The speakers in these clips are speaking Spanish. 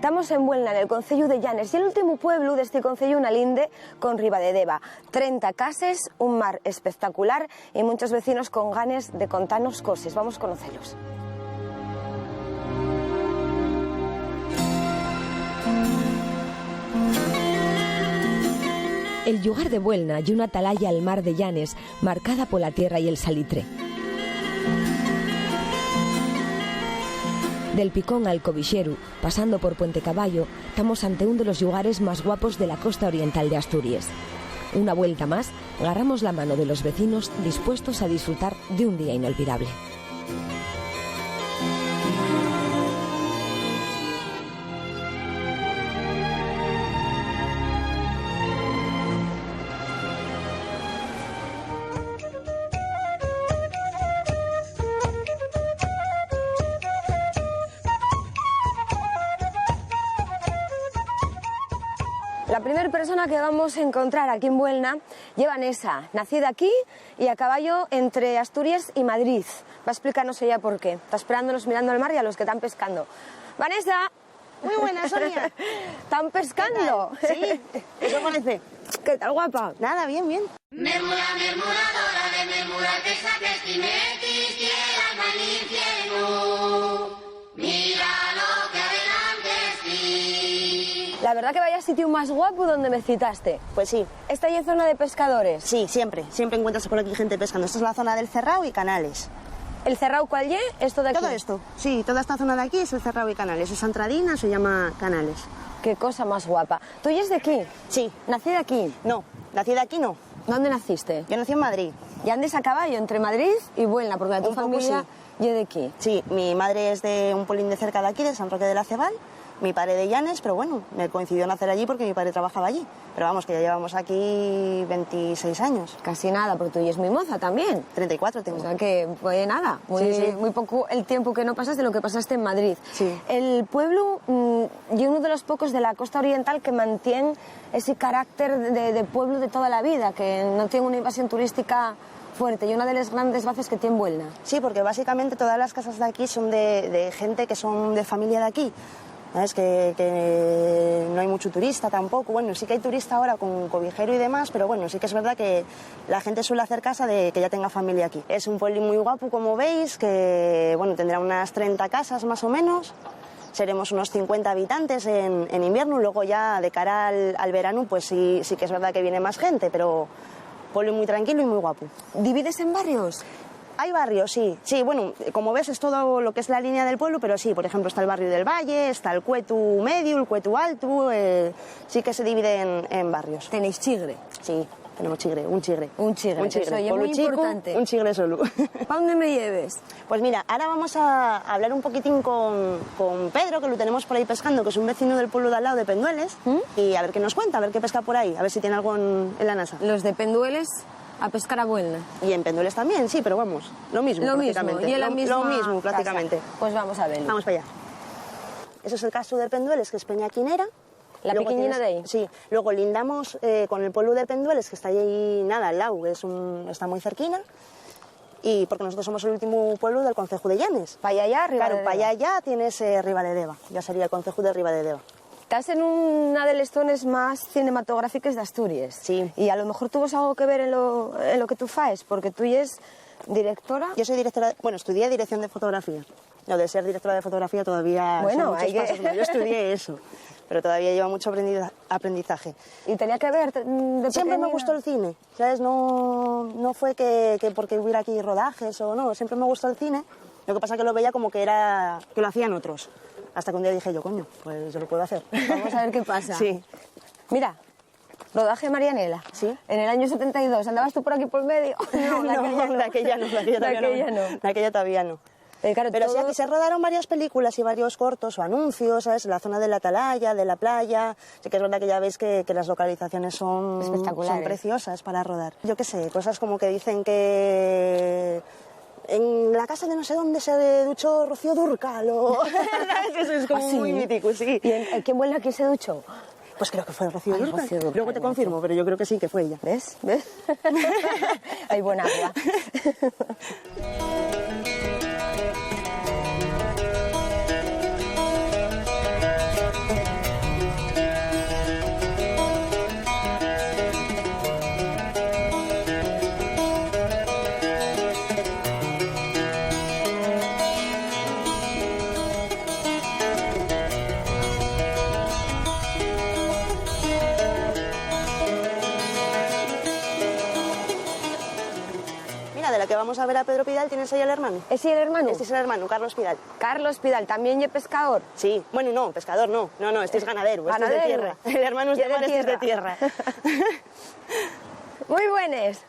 Estamos en Buelna, en el concello de Llanes, y el último pueblo de este concello una linde con Ribadedeva. 30 cases, un mar espectacular y muchos vecinos con ganas de contarnos cosas. Vamos a conocerlos. El llugar de Buelna y una atalaya al mar de Llanes, marcada por la tierra y el salitre. Del Picón al Covixeru, pasando por Puente Caballo, estamos ante uno de los lugares más guapos de la costa oriental de Asturias. Una vuelta más, agarramos la mano de los vecinos dispuestos a disfrutar de un día inolvidable. La primera persona que vamos a encontrar aquí en Buelna es Vanessa, nacida aquí y a caballo entre Asturias y Madrid. Va a explicarnos ella por qué. Está esperándonos mirando al mar y a los que están pescando. ¡Vanessa! Muy buena, Sonia. ¿Están pescando? Sí, eso parece. ¿Qué tal, guapa? Nada, bien, bien. Mermuradora de mermurar que saques tinetis, quieras manífieno. Mira lo que adelante sí. La verdad que vaya sitio más guapo donde me citaste. Pues sí. ¿Esta ya es zona de pescadores? Sí, siempre encuentras por aquí gente pescando. Esta es la zona del Cerrao y Canales. ¿El Cerrao cuál ye? ¿Esto de aquí? Todo esto, sí, toda esta zona de aquí es el Cerrao y Canales. Esa entradina se llama Canales. Qué cosa más guapa. ¿Tú ya es de aquí? Sí. ¿Nacida aquí? No, nacida aquí no. ¿Dónde naciste? Yo nací en Madrid. ¿Y andes a caballo entre Madrid y Buelna? Porque tu Un poco familia sí. ye de aquí. Sí, mi madre es de un pueblín de cerca de aquí, de San Roque de la Cebal. Mi padre de Llanes, pero bueno, me coincidió nacer allí porque mi padre trabajaba allí. Pero vamos, que ya llevamos aquí 26 años. Casi nada, porque tú ya es muy moza también. 34 tengo. O sea que fue nada, muy poco el tiempo que no pasaste de lo que pasaste en Madrid. Sí. El pueblo y uno de los pocos de la costa oriental que mantiene ese carácter de pueblo de toda la vida, que no tiene una invasión turística fuerte y una de las grandes bases que tiene Buelna. Sí, porque básicamente todas las casas de aquí son de gente que son de familia de aquí. ¿Sabes? Que no hay mucho turista tampoco. Bueno, sí que hay turista ahora con Covijero y demás, pero bueno, sí que es verdad que la gente suele hacer casa de que ya tenga familia aquí. Es un pueblo muy guapo, como veis, que bueno, tendrá unas 30 casas más o menos. Seremos unos 50 habitantes en invierno, luego ya de cara al verano, pues sí que es verdad que viene más gente, pero pueblo muy tranquilo y muy guapo. ¿Divides en barrios? Hay barrios, sí. Sí, bueno, como ves es todo lo que es la línea del pueblo, pero sí, por ejemplo, está el barrio del Valle, está el Cuetu Medio, el Cuetu Alto, sí que se divide en barrios. ¿Tenéis chigre? Sí, tenemos chigre, un chigre. Un chigre, eso es muy importante. Un chigre solo. ¿Para dónde me lleves? Pues mira, ahora vamos a hablar un poquitín con Pedro, que lo tenemos por ahí pescando, que es un vecino del pueblo de al lado de Pendueles, y a ver qué nos cuenta, a ver qué pesca por ahí, a ver si tiene algo en la NASA. Los de Pendueles a pescar a Buelna. Y en Pendueles también, sí, pero vamos, lo mismo prácticamente. Y en la misma lo mismo prácticamente. Casa. Pues vamos a verlo. Vamos para allá. Eso es el caso de Pendueles, que es Peñaquinera. La Luego pequeñina de ahí. Sí, luego lindamos con el pueblo de Pendueles, que está ahí, nada, al lado, está muy cerquina. Y porque nosotros somos el último pueblo del concejo de Llanes. Para allá, Claro, para allá tienes Ribadedeva, ya sería el concejo de Ribadedeva. Estás en una de las zonas más cinematográficas de Asturias. Sí. Y a lo mejor tuvo algo que ver en lo que tú faes, porque tú eres directora. Yo soy directora, bueno, estudié dirección de fotografía. Lo de ser directora de fotografía todavía Bueno, son muchos pasos más. Yo estudié eso, pero todavía lleva mucho aprendizaje. Y tenía que ver de Siempre pequeñina. me gustó el cine, ¿sabes? No fue que porque hubiera aquí rodajes o no, siempre me gustó el cine. Lo que pasa es que lo veía como que lo hacían otros. Hasta que un día dije yo, coño, pues yo lo puedo hacer. Vamos a ver qué pasa. Sí. Mira, rodaje Marianela. Sí. En el año 72. ¿Andabas tú por aquí por medio? No, de aquella no. De aquella todavía no. Claro, pero todo... sí, aquí se rodaron varias películas y varios cortos o anuncios, ¿sabes? En la zona de la atalaya, de la playa. Sí que es verdad que ya veis que las localizaciones son espectaculares, son preciosas para rodar. Yo qué sé, cosas como que dicen que en la casa de no sé dónde se duchó Rocío Dúrcal o... Eso es como muy mítico, sí. ¿Y en qué Buelna quién se duchó? Pues creo que fue Rocío Dúrcal. Rocío Dúrcal. Luego te confirmo, pero yo creo que sí, que fue ella. ¿Ves? Hay buena agua. fuimos a ver a Pedro Pidal, ¿tienes ahí el hermano? ¿Es el hermano? Este es el hermano, Carlos Pidal. Carlos Pidal, ¿también es pescador? Sí, bueno, no, pescador no. No, este es ganadero, este es de tierra. El hermano es de mar, este es de tierra. Muy buenas.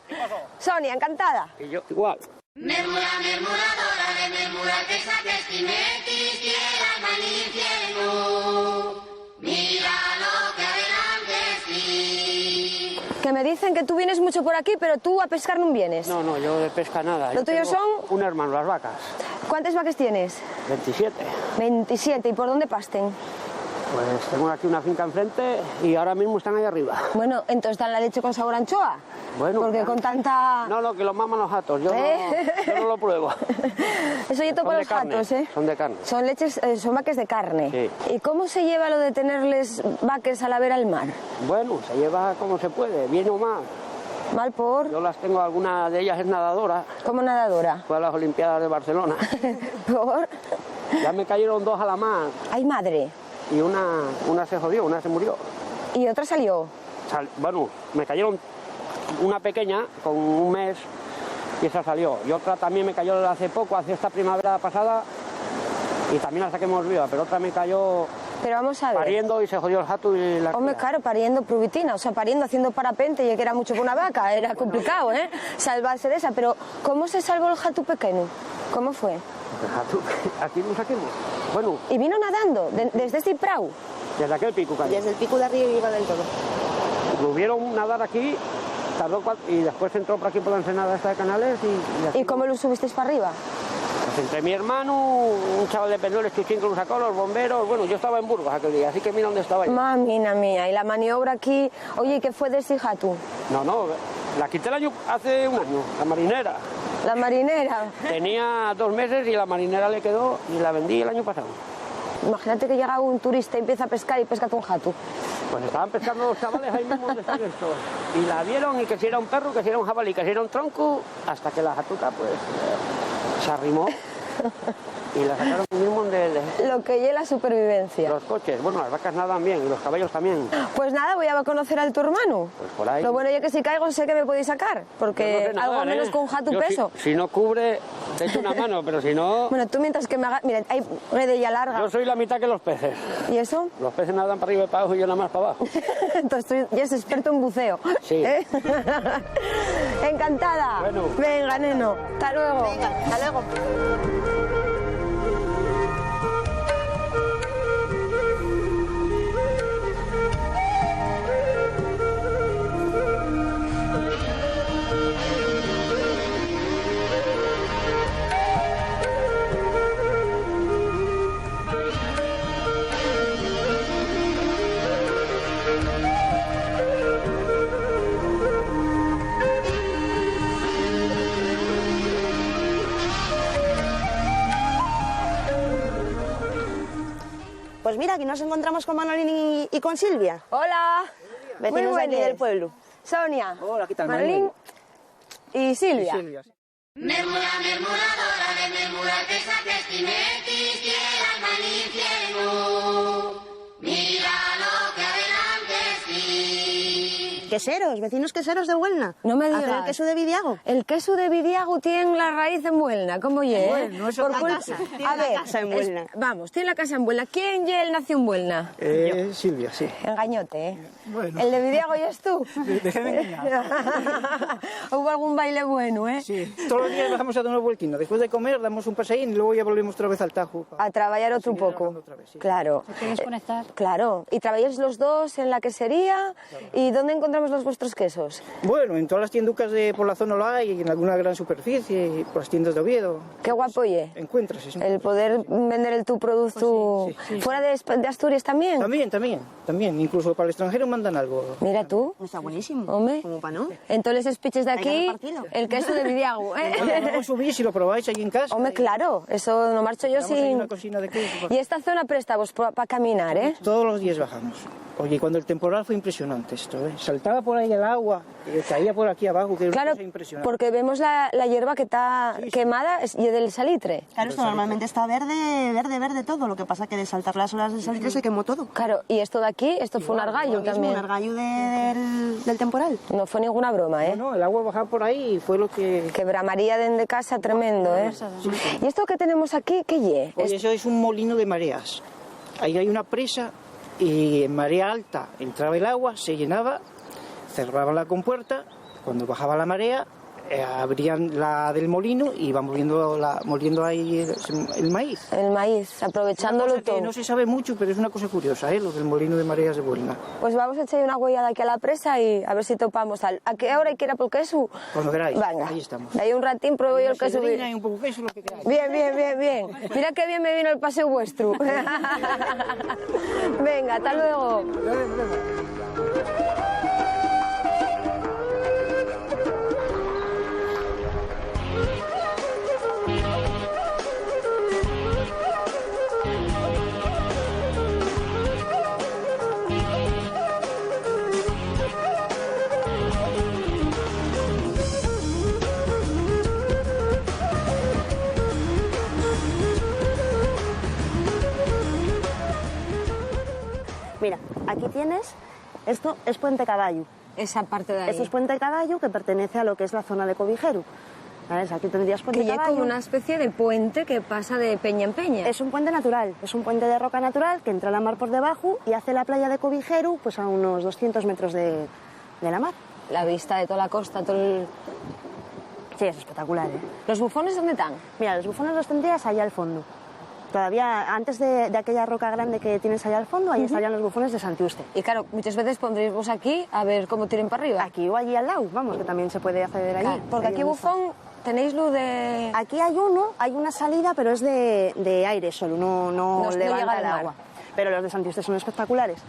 Sonia, encantada. Y yo igual. Mermura, mermuradora de mermura que saques timetis, tierra al mal infierno. Mira lo que adelante sí. Que me dicen que tú vienes mucho por aquí, pero tú a pescar no vienes. No, yo de pesca nada. ¿Lo Yo tuyo tengo son? Un hermano, las vacas. ¿Cuántas vacas tienes? 27. 27. ¿Y por dónde pasten? Pues tengo aquí una finca enfrente y ahora mismo están ahí arriba. Bueno, entonces dan la leche con sabor a anchoa. Bueno, porque claro. con tanta... No, que los maman los gatos. Yo no lo pruebo. Eso yo toco Son de los carne, gatos, ¿eh? son de carne. Son leches, son vacas de carne. Sí. ¿Y cómo se lleva lo de tenerles vacas a la vera al mar? Bueno, se lleva como se puede, bien o mal. Mal por... Yo las tengo, alguna de ellas es nadadora. Como nadadora. Fue a las Olimpiadas de Barcelona. Por... Ya me cayeron 2 a la mar ¡Ay, madre! y una se jodió, una se murió. ¿Y otra salió? Bueno, me cayeron una pequeña con un mes y esa salió. Y otra también me cayó hace poco, hace esta primavera pasada, y también la saquemos viva, pero otra me cayó Pero vamos a ver. pariendo y se jodió el jato y la Hombre, cría. claro, pariendo pruvitina, o sea, pariendo, haciendo parapente, y que era mucho para una vaca, era complicado, ¿eh? Salvarse de esa, pero ¿cómo se salvó el jato pequeño? ¿Cómo fue? El jato, aquí lo saquemos. Bueno, ¿Y vino nadando desde este prau? desde aquel pico cayó. Desde el pico de arriba iba del todo. Lo vieron nadar aquí, tardó y después entró por aquí por la ensenada esta de Canales y así. ¿Y cómo lo subisteis para arriba? Pues entre mi hermano, un chaval de Pendueles, Chuchín, que lo sacó, los bomberos. Bueno, yo estaba en Burgos aquel día, así que mira dónde estaba yo. Mamina mía, y la maniobra aquí... Oye, ¿qué fue de ese jato? No, la quité el año, hace un año, la marinera. La marinera. Tenía 2 meses y la marinera le quedó y la vendí el año pasado. Imagínate que llega un turista y empieza a pescar y pesca con jato. Pues estaban pescando los chavales ahí mismo donde están estos. Y la vieron y que si era un perro, que si era un jabalí, que si era un tronco, hasta que la jatuca pues se arrimó y la sacaron mismo de Lo que lleva la supervivencia. los coches. Bueno, las vacas nadan bien y los caballos también. Pues nada, voy a conocer al tu hermano. Pues por ahí. Lo bueno es que si caigo sé que me podéis sacar, porque Yo no sé nadar, algo menos ¿eh? con un jato Yo peso. Si no cubre, te echo una mano, pero si no... Bueno, tú mientras que me hagas... Mira, hay redella larga. Yo soy la mitad que los peces. ¿Y eso? Los peces nadan para arriba y para abajo y yo nada más para abajo. Entonces tú ya eres experto en buceo. Sí. ¿Eh? Encantada. Bueno. Venga, neno. Hasta luego. Venga, hasta luego. Pues mira, aquí nos encontramos con Manolín y con Silvia, Hola. vecinos de aquí del pueblo. Sonia. Hola, ¿qué tal, Marlín y Silvia. Mermura, mermuradora de mermura que saques timetis, tierra al mal infierno. Mira lo que adelante sí. Queseros, vecinos queseros de Huelna. No me Hacen digas. el queso de Vidiago. El queso de Vidiago tiene la raíz en Buelna, ¿cómo ye? Bueno, eso Por es la culpa- casa. Tiene A la ver, casa en Buelna. Vamos, tiene la casa en Buelna. ¿Quién ye el nació en Buelna? Silvia, sí. Engañote, ¿eh? Bueno. ¿El de Vidiago ya es tú? Déjame engañar. Hubo algún baile bueno, ¿eh? Sí, todos los días bajamos a dar una vuelquina. Después de comer damos un paseín y luego ya volvemos otra vez al Tajo. A trabajar otro seguir poco. trabajando otra vez, sí. Claro. ¿Quieres conectar? Claro. ¿Y trabajáis los dos en la quesería? ¿Y dónde encontramos los vuestros quesos? Bueno, en todas las tienducas de por la zona lo hay, y en alguna gran superficie, y por las tiendas de Oviedo. Qué guapo, oye. Encuentras, sí. El poder vender el tu producto Sí. fuera de Asturias también. También. Incluso para el extranjero mandan algo. Mira tú. Está buenísimo. Hombre. Como para no. Entonces esos piches de Hay que aquí, repartirlo. el queso de Vidiago, Oye, ¿eh? luego subís y lo probáis allí en casa. Hombre, claro, eso no marcho yo Tenemos ahí sin... una cocina de queso. Y esta zona presta vos para caminar, ¿eh? Todos los días bajamos. Oye, cuando el temporal fue impresionante esto, ¿eh? Saltaba por ahí el agua, caía por aquí abajo, que era una Claro, cosa impresionante. porque vemos la hierba que está quemada y del salitre. Claro, esto normalmente está verde todo. Lo que pasa que de saltar las olas del salitre se quemó todo. Claro, y esto de aquí, esto fue un argallo también. Un argallo del temporal. No fue ninguna broma, ¿eh? No, el agua bajaba por ahí y fue lo que... Que bramaría dende casa tremendo, ¿eh? ¿Y esto que tenemos aquí, qué lle? Oye, eso es un molino de mareas. Ahí hay una presa y en marea alta entraba el agua, se llenaba, cerraban la compuerta, cuando bajaba la marea abrían la del molino y iban moliendo ahí el maíz. El maíz, aprovechándolo Una cosa que todo. no se sabe mucho, pero es una cosa curiosa, lo del molino de mareas de Buelna. Pues vamos a echar una huellada aquí a la presa y a ver si topamos tal. ¿A qué hora hay que ir a por queso? Cuando queráis, Venga, ahí estamos. ahí un ratín pruebo yo el queso. Sedrina y un poco queso, lo que queráis. Bien, bien, bien, bien. Mira qué bien me vino el paseo vuestro. Venga, hasta luego. Mira, aquí tienes, esto es Puente Caballo. Esa parte de ahí. Esto es Puente Caballo, que pertenece a lo que es la zona de Cobijero. ¿Sabes? Aquí tendrías Puente Que ya Caballo. como una especie de puente que pasa de peña en peña. Es un puente natural, es un puente de roca natural que entra a la mar por debajo y hace la playa de Cobijero pues a unos 200 metros de la mar. La vista de toda la costa, todo el... Sí, es espectacular, ¿eh? ¿Los bufones dónde están? Mira, los bufones los tendrías allá al fondo. Todavía antes de aquella roca grande que tienes allá al fondo, ahí estarían los bufones de Santiuste. Y claro, muchas veces pondréis vos aquí a ver cómo tiren para arriba. Aquí o allí al lado, vamos, que también se puede acceder allí. Claro, porque Ahí aquí donde está. bufón tenéis luz de... Aquí hay uno, hay una salida, pero es de aire solo, no No levanta llega al el mar. agua. Pero los de Santiuste son espectaculares.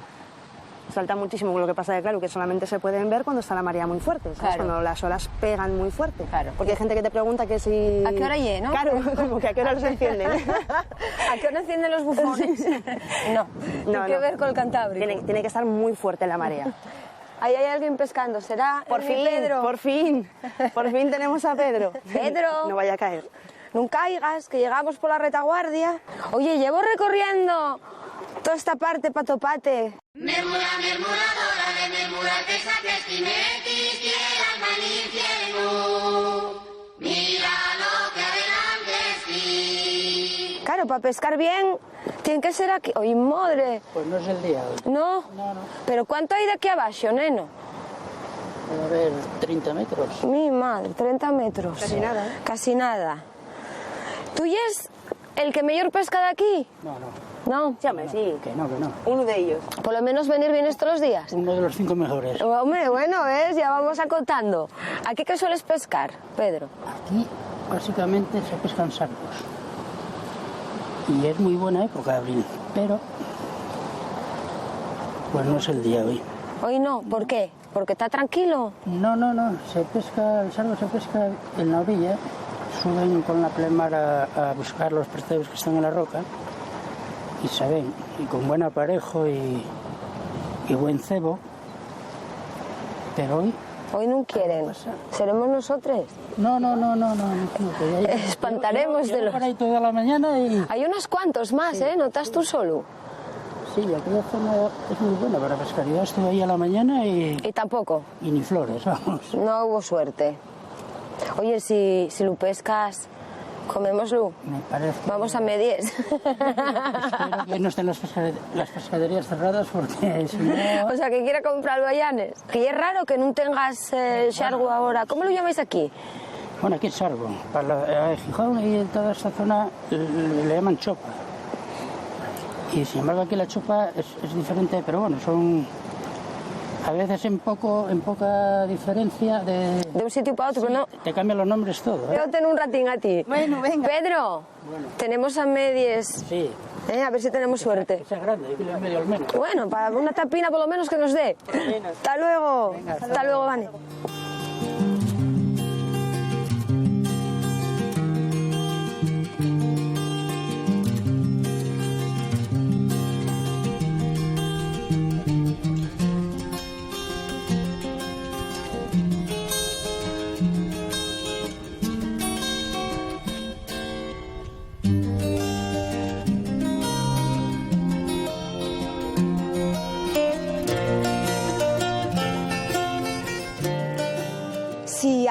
Salta muchísimo, lo que pasa es que, claro, que solamente se pueden ver cuando está la marea muy fuerte, ¿sabes? Claro. Cuando las olas pegan muy fuerte. Claro. Porque hay gente que te pregunta que si... ¿A qué hora llegue, no? Claro, como que a qué hora los encienden. ¿A qué hora encienden los bufones? No, tiene que ver con el Cantábrico. Tiene que estar muy fuerte la marea. Ahí hay alguien pescando, ¿será Por el fin, Pedro? por fin tenemos a Pedro. Pedro. No vaya a caer. No caigas, que llegamos por la retaguardia. Oye, llevo recorriendo toda esta parte patopate. Mermura, mermuradora de mermurate sacristinetis, tierra al infierno. Mira lo que adelante está. Claro, para pescar bien, tiene que ser aquí. ¡Oye, madre! Pues no es el día hoy. ¿No? ¿Pero cuánto hay de aquí abajo, neno? A ver, 30 metros. Mi madre, 30 metros. Casi nada, ¿eh? Casi nada. ¿Tú y es el que mejor pesca de aquí? No. No. Sí, hombre, sí. Que no. Uno de ellos. Por lo menos venir bien todos los días. Uno de los 5 mejores. Hombre, bueno, ¿ves? Ya vamos acotando. ¿Aquí qué sueles pescar, Pedro? Aquí, básicamente, se pescan sargos. Y es muy buena época de abril. Pero, pues no es el día hoy. Hoy no, ¿por qué? ¿Porque está tranquilo? No. El sargo se pesca en la orilla. Suben con la plemar a buscar los pescados que están en la roca. Y se ven, y con buen aparejo y buen cebo. Pero hoy Hoy no quieren. ¿Seremos nosotros? no. Que ya- Espantaremos llevo de los... por ahí toda la mañana y... Hay unos cuantos más, ¿eh? ¿No estás tú solo? Sí, aquella zona es muy buena para pescar. Yo estuve ahí a la mañana y tampoco. ni flores, vamos. No hubo suerte. Oye, si lo pescas, comémoslo. Me parece... Vamos a medies. Espero que no estén las pescaderías cerradas porque si no... O sea, que quiera comprar bayanes. Que es raro que no tengas xargo ahora. ¿Cómo lo llamáis aquí? Bueno, aquí es sargo. Para Gijón y toda esta zona le llaman chopa. Y sin embargo aquí la chopa es diferente, pero bueno, son... A veces en poca diferencia de... De un sitio para otro, pero no... Te cambian los nombres todo, ¿eh? Yo tengo un ratín a ti. Bueno, venga. Pedro, tenemos a medies. Sí, A ver si tenemos suerte. esa es grande, kilo y medio al menos. Bueno, para una tapina por lo menos que nos dé. Hasta luego. Hasta luego, Vane.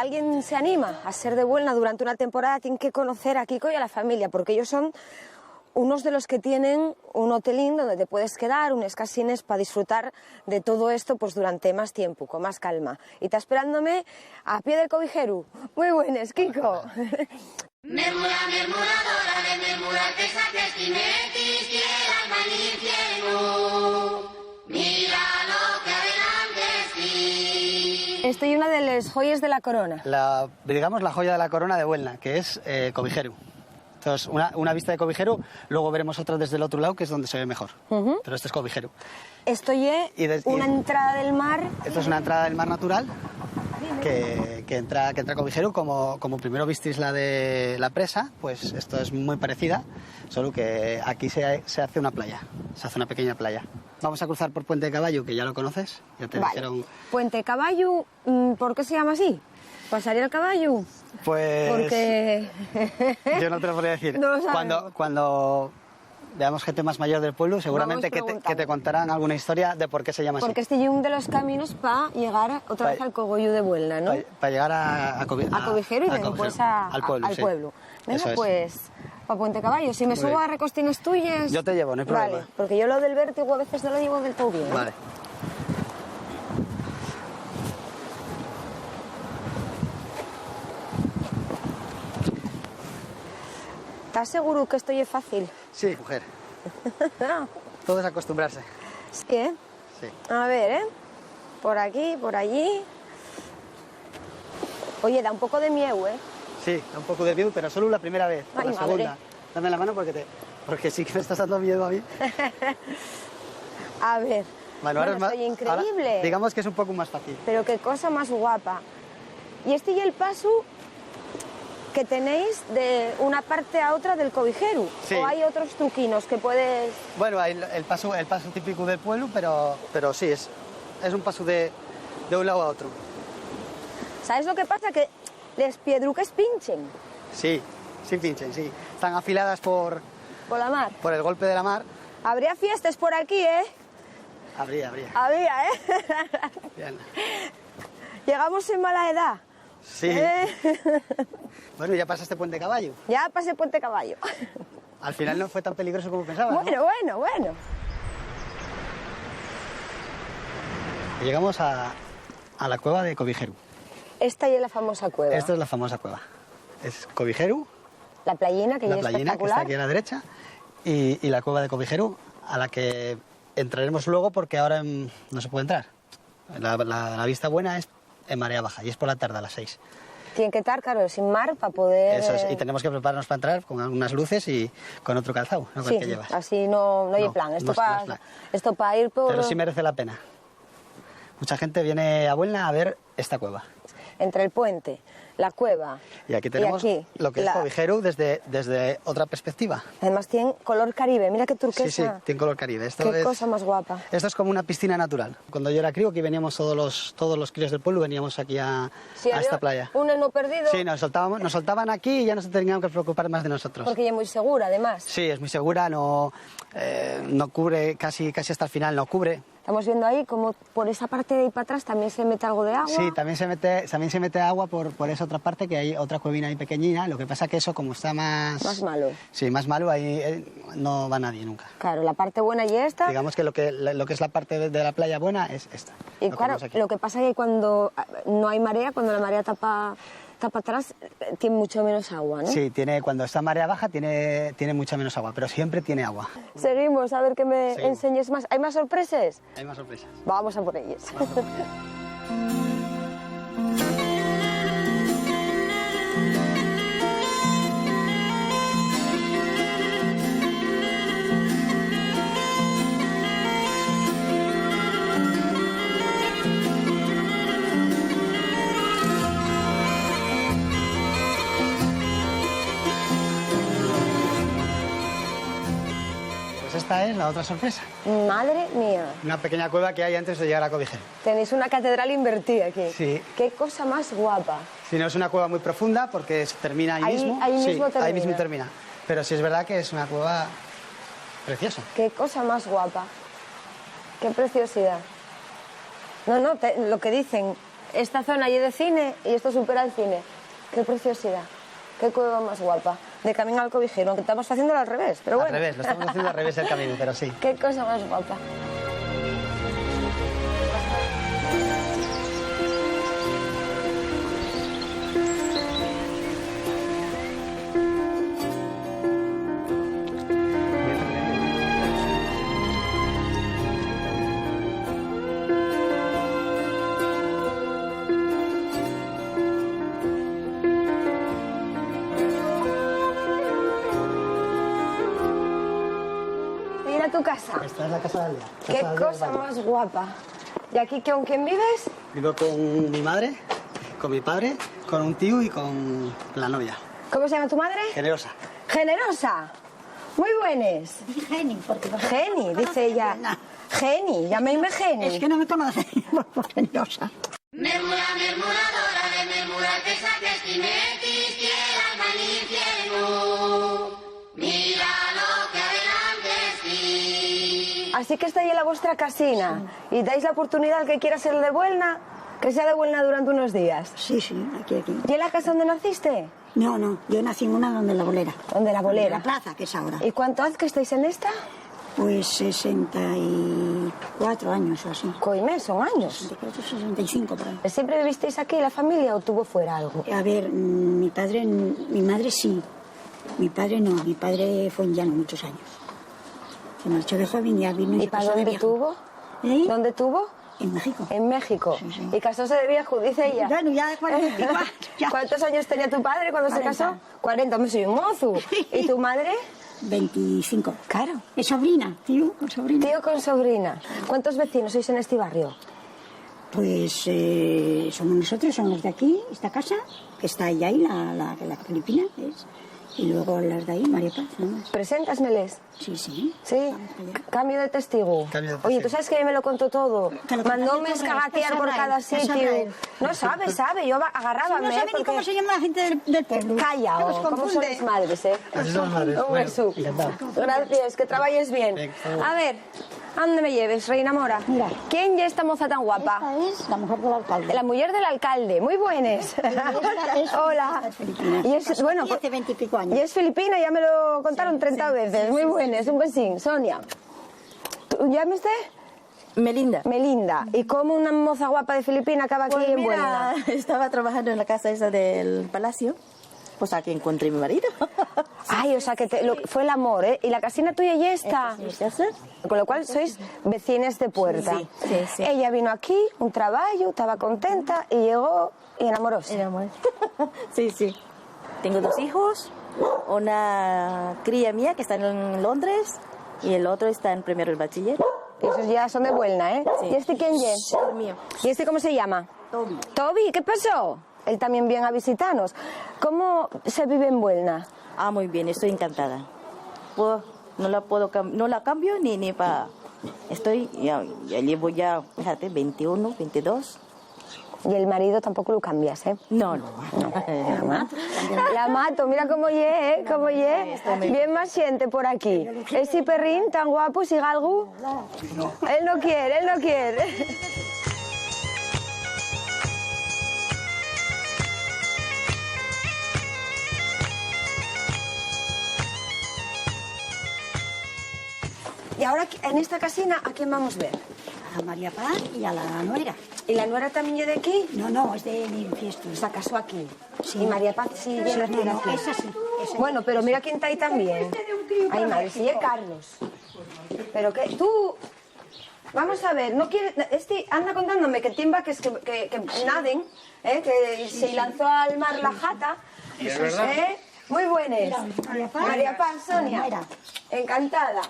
alguien se anima a ser de Buelna durante una temporada, tiene que conocer a Kiko y a la familia, porque ellos son unos de los que tienen un hotelín donde te puedes quedar, unes casines para disfrutar de todo esto pues durante más tiempo, con más calma. Y está esperándome a pie del Cobijeru. Muy buenas, Kiko. Mermura, mermuradora de mermura que saques tinetis, quiera alma en infierno. Mira lo que adelante sí. Estoy una de las joyas de la corona. Digamos la joya de la corona de Buelna, que es Cobijeru. Entonces, una vista de Cobijeru, luego veremos otra desde el otro lado, que es donde se ve mejor. Pero este es Cobijeru. Esto es una entrada del mar. Esto es una entrada del mar natural que entra a Cobijeru. Como primero visteis la de la presa, pues esto es muy parecida, solo que aquí se hace una playa, se hace una pequeña playa. Vamos a cruzar por Puente de Caballo, que ya lo conoces, ya te dijeron... Puente de Caballo, ¿por qué se llama así? ¿Pasaría el caballo? Pues... Porque... Yo no te lo podría decir. No lo sabemos. Cuando veamos gente más mayor del pueblo, seguramente que te contarán alguna historia de por qué se llama así. Porque este es uno de los caminos para llegar otra vez al cogollo de Buelna, ¿no? Para llegar a Cobijeru y después al pueblo. Sí. Venga, Eso es. pues, para Puente Caballo. Si me Muy subo bien. a recostines tuyas... Yo te llevo, no hay problema. Vale, porque yo lo del vértigo a veces no lo llevo del todo bien. Vale. ¿Estás seguro que esto es fácil? Sí, mujer. Todo es acostumbrarse. Sí, ¿eh? Sí. A ver, ¿eh? Por aquí, por allí... Oye, da un poco de miedo, ¿eh? Sí, da un poco de miedo, pero solo la primera vez. Ay, la madre. segunda. Dame la mano porque sí que me estás dando miedo a mí. A ver. Bueno, ahora es más... estoy increíble. ahora digamos que es un poco más fácil. Pero qué cosa más guapa. Y este y el paso que tenéis de una parte a otra del Cobijeru. Sí. ¿O hay otros truquinos que puedes...? Bueno, hay el paso típico del pueblo, pero sí, es un paso de un lado a otro. ¿Sabes lo que pasa? Que les piedruques pinchen Sí, sí pinchen, sí. Están afiladas por por la mar. el golpe de la mar. Habría fiestas por aquí, ¿eh? Habría. Había, ¿eh? Bien. Llegamos en mala edad. Sí. Bueno, ya pasaste Puente Caballo. Ya pasé Puente Caballo. Al final no fue tan peligroso como pensabas, ¿no? Bueno. Llegamos a la cueva de Cobijeru. Esta ya es la famosa cueva. Esta es la famosa cueva. Es Cobijeru, La playina, que la ya es playina que espectacular. está aquí a la derecha, y la cueva de Cobijeru, a la que entraremos luego porque ahora no se puede entrar. La vista buena es en marea baja y es por la tarde a las 6. Tienen que estar, claro, sin mar para poder... Eso es, y tenemos que prepararnos para entrar con algunas luces y con otro calzado, no con el que llevas. así no hay No, plan. no es plan. Esto para ir por... Pero sí merece la pena. Mucha gente viene a Buelna a ver esta cueva. Entre el puente, la cueva... Y aquí tenemos aquí, lo que es Cobijeru desde otra perspectiva. Además tiene color caribe, mira qué turquesa. Sí, tiene color caribe. Qué cosa más guapa. Esto es como una piscina natural. Cuando yo era crío, aquí veníamos todos los críos del pueblo, veníamos aquí a esta playa. Un eno perdido, Sí, nos soltaban aquí y ya no se tenían que preocupar más de nosotros. porque ella es muy segura, además. Sí, es muy segura, no cubre, casi hasta el final no cubre. Estamos viendo ahí como por esa parte de ahí para atrás también se mete algo de agua. Sí, también se mete agua por esa otra parte, que hay otra cuevina ahí pequeñina. Lo que pasa que eso, como está más malo. Sí, más malo, ahí no va nadie nunca. Claro, la parte buena y esta. Digamos que lo que es la parte de la playa buena es esta. Y lo que claro, vemos aquí. lo que pasa es que cuando no hay marea, cuando la marea tapa atrás, tiene mucho menos agua, ¿no? Sí, cuando está marea baja tiene mucha menos agua, pero siempre tiene agua. Seguimos, a ver que me Seguimos. enseñes más. ¿Hay más sorpresas? Hay más sorpresas. Vamos a por ellas. Pues esta es la otra sorpresa. Madre mía, Una pequeña cueva que hay antes de llegar a Cobijeru. tenéis una catedral invertida aquí. Sí. Qué cosa más guapa. Si no es una cueva muy profunda porque termina ahí mismo. Ahí Sí, mismo termina. ahí mismo termina. Pero sí es verdad que es una cueva preciosa. Qué cosa más guapa. Qué preciosidad. No, lo que dicen, esta zona allí de cine y esto supera el cine. Qué preciosidad. Qué cueva más guapa. De camino al Cobijero, aunque estamos haciéndolo al revés, pero bueno. Al revés, lo estamos haciendo al revés el camino, pero sí. Qué cosa más guapa. Ir a tu casa. Esta es la casa de Aldea. Qué cosa más guapa. ¿Y aquí con quién vives? Vivo con mi madre, con mi padre, con un tío y con la novia. ¿Cómo se llama tu madre? Generosa. Generosa. Muy buenas. Geni, porque Geni, dice ella. Geni, llaméme Geni. es que no me conoce por generosa. Mermura, mermuradora de mermurar que saques timetis, quieras infierno. Mira lo que adelante sí. Así que está ahí en la vuestra casina y dais la oportunidad al que quiera ser de Buelna, que sea de Buelna durante unos días. Sí, aquí. ¿Y en la casa donde naciste? No, yo nací en una donde la bolera. ¿Dónde la bolera? La plaza, que es ahora. ¿Y cuánto hace que estáis en esta? Pues 64 años o así. Coime, son años. 64, 65 por ahí. ¿Siempre vivisteis aquí la familia o tuvo fuera algo? A ver, mi madre sí. Mi padre no, mi padre fue indiano muchos años. Se marchó de joven y ya vino y ¿Y se para casó de dónde viejo. tuvo? ¿Eh? ¿Dónde tuvo? En México. En México. Sí, sí. Y casóse de viejo, dice ella. Bueno, ya de 44. Ya. ¿Cuántos años tenía tu padre cuando 40. se casó? 40, me soy un mozo. ¿Y tu madre? 25. Claro. Es sobrina, tío, con sobrina. Tío con sobrina. ¿Cuántos vecinos sois en este barrio? Pues somos nosotros, son los de aquí, esta casa, que está ahí, la filipina, es. Y luego las de ahí, María Paz, ¿no? Preséntasmeles. Sí. Sí, Vamos allá. cambio de testigo. Cambio de Oye, testigo. tú sabes que ella me lo contó todo. Te lo contaré Mandóme todo, escagatear que por sabrá cada él, que sitio. sabrá él. No sabe. Yo agarrábame. No sabe ni cómo se llama la gente del pueblo. Calla, Los ¿cómo son confunde. las madres, eh? Así son las madres. Un beso. encantado. Gracias, que trabajes bien. Venga, hasta luego. A ver, ¿a dónde me lleves, reina mora? Mira. ¿Quién es esta moza tan guapa? Esta es la mujer del alcalde. La mujer del alcalde, muy buenas. es Hola. filipina. Y es, bueno, Aquí hace 20 y pico años. y es filipina, ya me lo contaron 30 veces. Muy buenas, un besín. Sonia. ¿Tú llamaste? Melinda. Melinda. ¿Y cómo una moza guapa de Filipina acaba aquí Pues en mira, Buelna? estaba trabajando en la casa esa del palacio, pues aquí encontré a mi marido. Ay, o sea, que fue el amor, ¿eh? Y la casina tuya ya está. Esta es mi casa. Con lo cual sois vecinas de puerta. Sí. Ella vino aquí, un trabajo, estaba contenta y llegó y enamoróse. Era amor. Sí. Tengo 2 hijos, una cría mía que está en Londres y el otro está en primero el bachiller. Y esos ya son de Buelna, ¿eh? Sí. ¿Y este quién es? El mío. ¿Y este cómo se llama? Toby. Toby, ¿qué pasó? Él también viene a visitarnos. ¿Cómo se vive en Buelna? Ah, muy bien, estoy encantada. No la cambio ni para... ya llevo ya, fíjate, 21, 22. Y el marido tampoco lo cambias, ¿eh? No. La mato, mira cómo ye, ¿eh? Cómo ye. Bien más gente por aquí. Ese perrín tan guapo, si galgu. Él no quiere. Y ahora, en esta casina, ¿a quién vamos a ver? A María Paz y a la nuera. ¿Y la nuera también es de aquí? No, es de Infiesto. Se casó aquí. Sí. Y María Paz sí viene aquí. No, esa sí. Esa Bueno, pero mira quién está ahí también. Ay, madre, sí, Carlos. Pero que tú... Vamos a ver, no quiere... Este anda contándome que timba que naden, que se lanzó al mar la jata. ¿Es verdad? Muy buenas. María Paz, Sonia. Nuera. Encantada.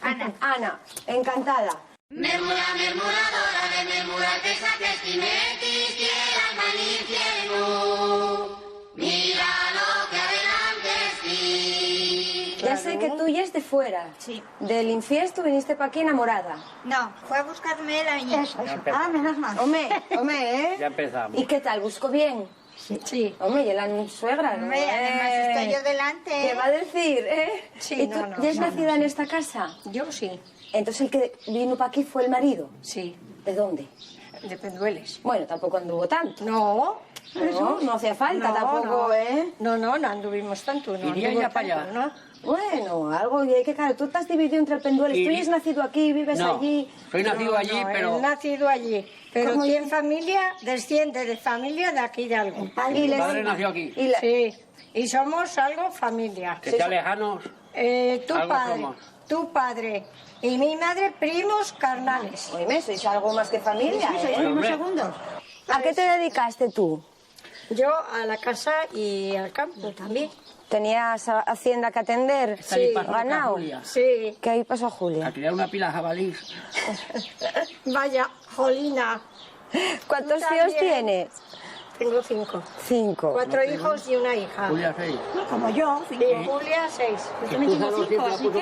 Ana, encantada. Mermura, mermuradora de mermurar que saques timetis, quieras infierno. Mira lo que adelante sí. Ya sé que tú ya es de fuera. Sí. Del infiesto viniste para aquí enamorada. No, fue a buscarme la niña. Eso. Ah, menos mal. Hombre, ¿eh? Ya empezamos. ¿Y qué tal? ¿Busco bien? Sí. Hombre, y la suegra, ¿no? Hombre, además estoy yo delante. ¿Qué va a decir, eh? Sí, ¿Y tú no, ya es nacida en esta casa? Yo sí. Entonces el que vino para aquí fue el marido. Sí. ¿De dónde? de Pendueles. Bueno, tampoco anduvo tanto. No. No hacía falta tampoco, ¿eh? No anduvimos tanto. No Iría anduvo ya para tanto, allá. ¿no? Bueno, algo que claro, tú te has dividido entre el Pendueles. Tú has nacido aquí, vives No, allí. soy nacido allí, pero... Él nacido allí, pero tiene familia, desciende de familia de aquí de algo. Mi padre nació aquí. Sí, y somos algo familia. Que está lejanos. Tu padre y mi madre primos carnales. Oye, sois algo más que familia, Sí, ¿eh? unos segundos. ¿A qué te dedicaste tú? Yo a la casa y al campo también. ¿Tenías hacienda que atender? Sí, ganado. Julia. Sí. ¿Qué ahí pasó a Julia? A criar una pila de jabalís. Vaya, Jolina. ¿Cuántos ¿Tú tíos también? tienes? Tengo 5. 5. 4 hijos y una hija. Julia 6. Como yo, Sí, Julia 6. Que tú sabes siempre la puso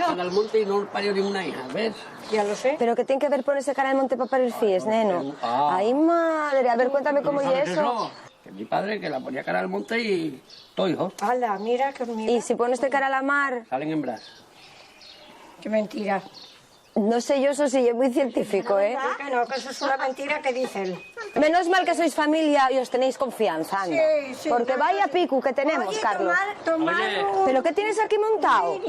cara al monte y no parió ninguna hija, ¿ves? Ya lo sé. ¿Pero qué tiene que ver ponerse cara al monte para parir fies, neno? Ay, madre, a ver, cuéntame cómo y ¿Sabes eso. Que mi padre que la ponía cara al monte y todo hijo. Hala, mira qué hormiga. Y si pones cara a la mar, Salen hembras. Qué mentira. no sé yo, eso sí, es muy científico, ¿eh? Que no, que eso es una mentira que dice él. Menos mal que sois familia y os tenéis confianza, anda. Sí, sí, Porque no, vaya picu que tenemos, Oye, Carlos. tomar ¿Pero qué tienes aquí montado?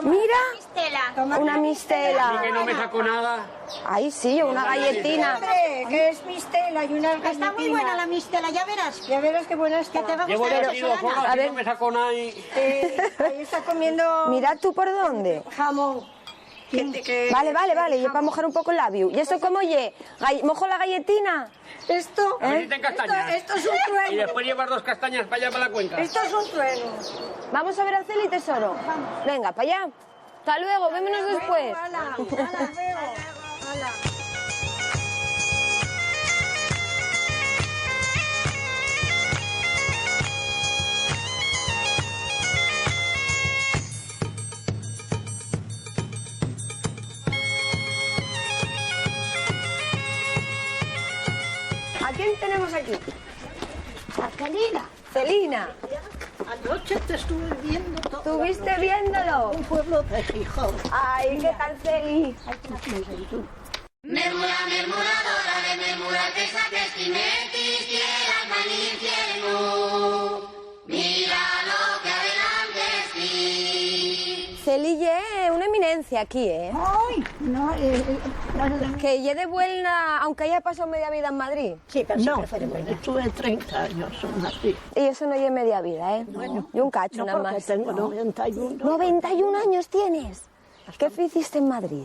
Mira, una mistela. Así que no me sacó nada. Ahí sí, una galletina. Hombre, que es mistela y una galletina. Está muy buena la mistela, ya verás. Ya verás qué buena está. Te va a Llevo gustar dos kilos venezolana. sola, A así ver. no me sacó nada y... Ahí está comiendo Mira tú por dónde. jamón. Vale, y para mojar un poco el labio. ¿Y eso cómo ye? ¿Mojo la galletina? Esto, A ver si te castañas. esto es un Y trueno. después llevar 2 castañas para allá, para la cuenca. Esto es un trueno. Vamos a ver a Celi, tesoro. Venga, para allá. Hasta luego, vémonos después. Hala, luego. Hala. ¿A quién tenemos aquí? A Celina. Celina. Anoche te estuve viendo todo. ¿Estuviste viéndolo? Un pueblo de Gijón. Ay, ¿qué tal, Celi? Murmura, murmuradora de murmurar que saques timetis, quieras mal infierno. Mira lo que adelante sí. Celi ye una eminencia aquí, ¿eh? Ay, no, Que ye de buena, aunque haya pasado media vida en Madrid. sí, pero No, siempre fue de buena. estuve 30 años así. Y eso no ye media vida, ¿eh? Y un cacho No, nada porque más. tengo 91. 91 años tienes. ¿Qué hiciste en Madrid?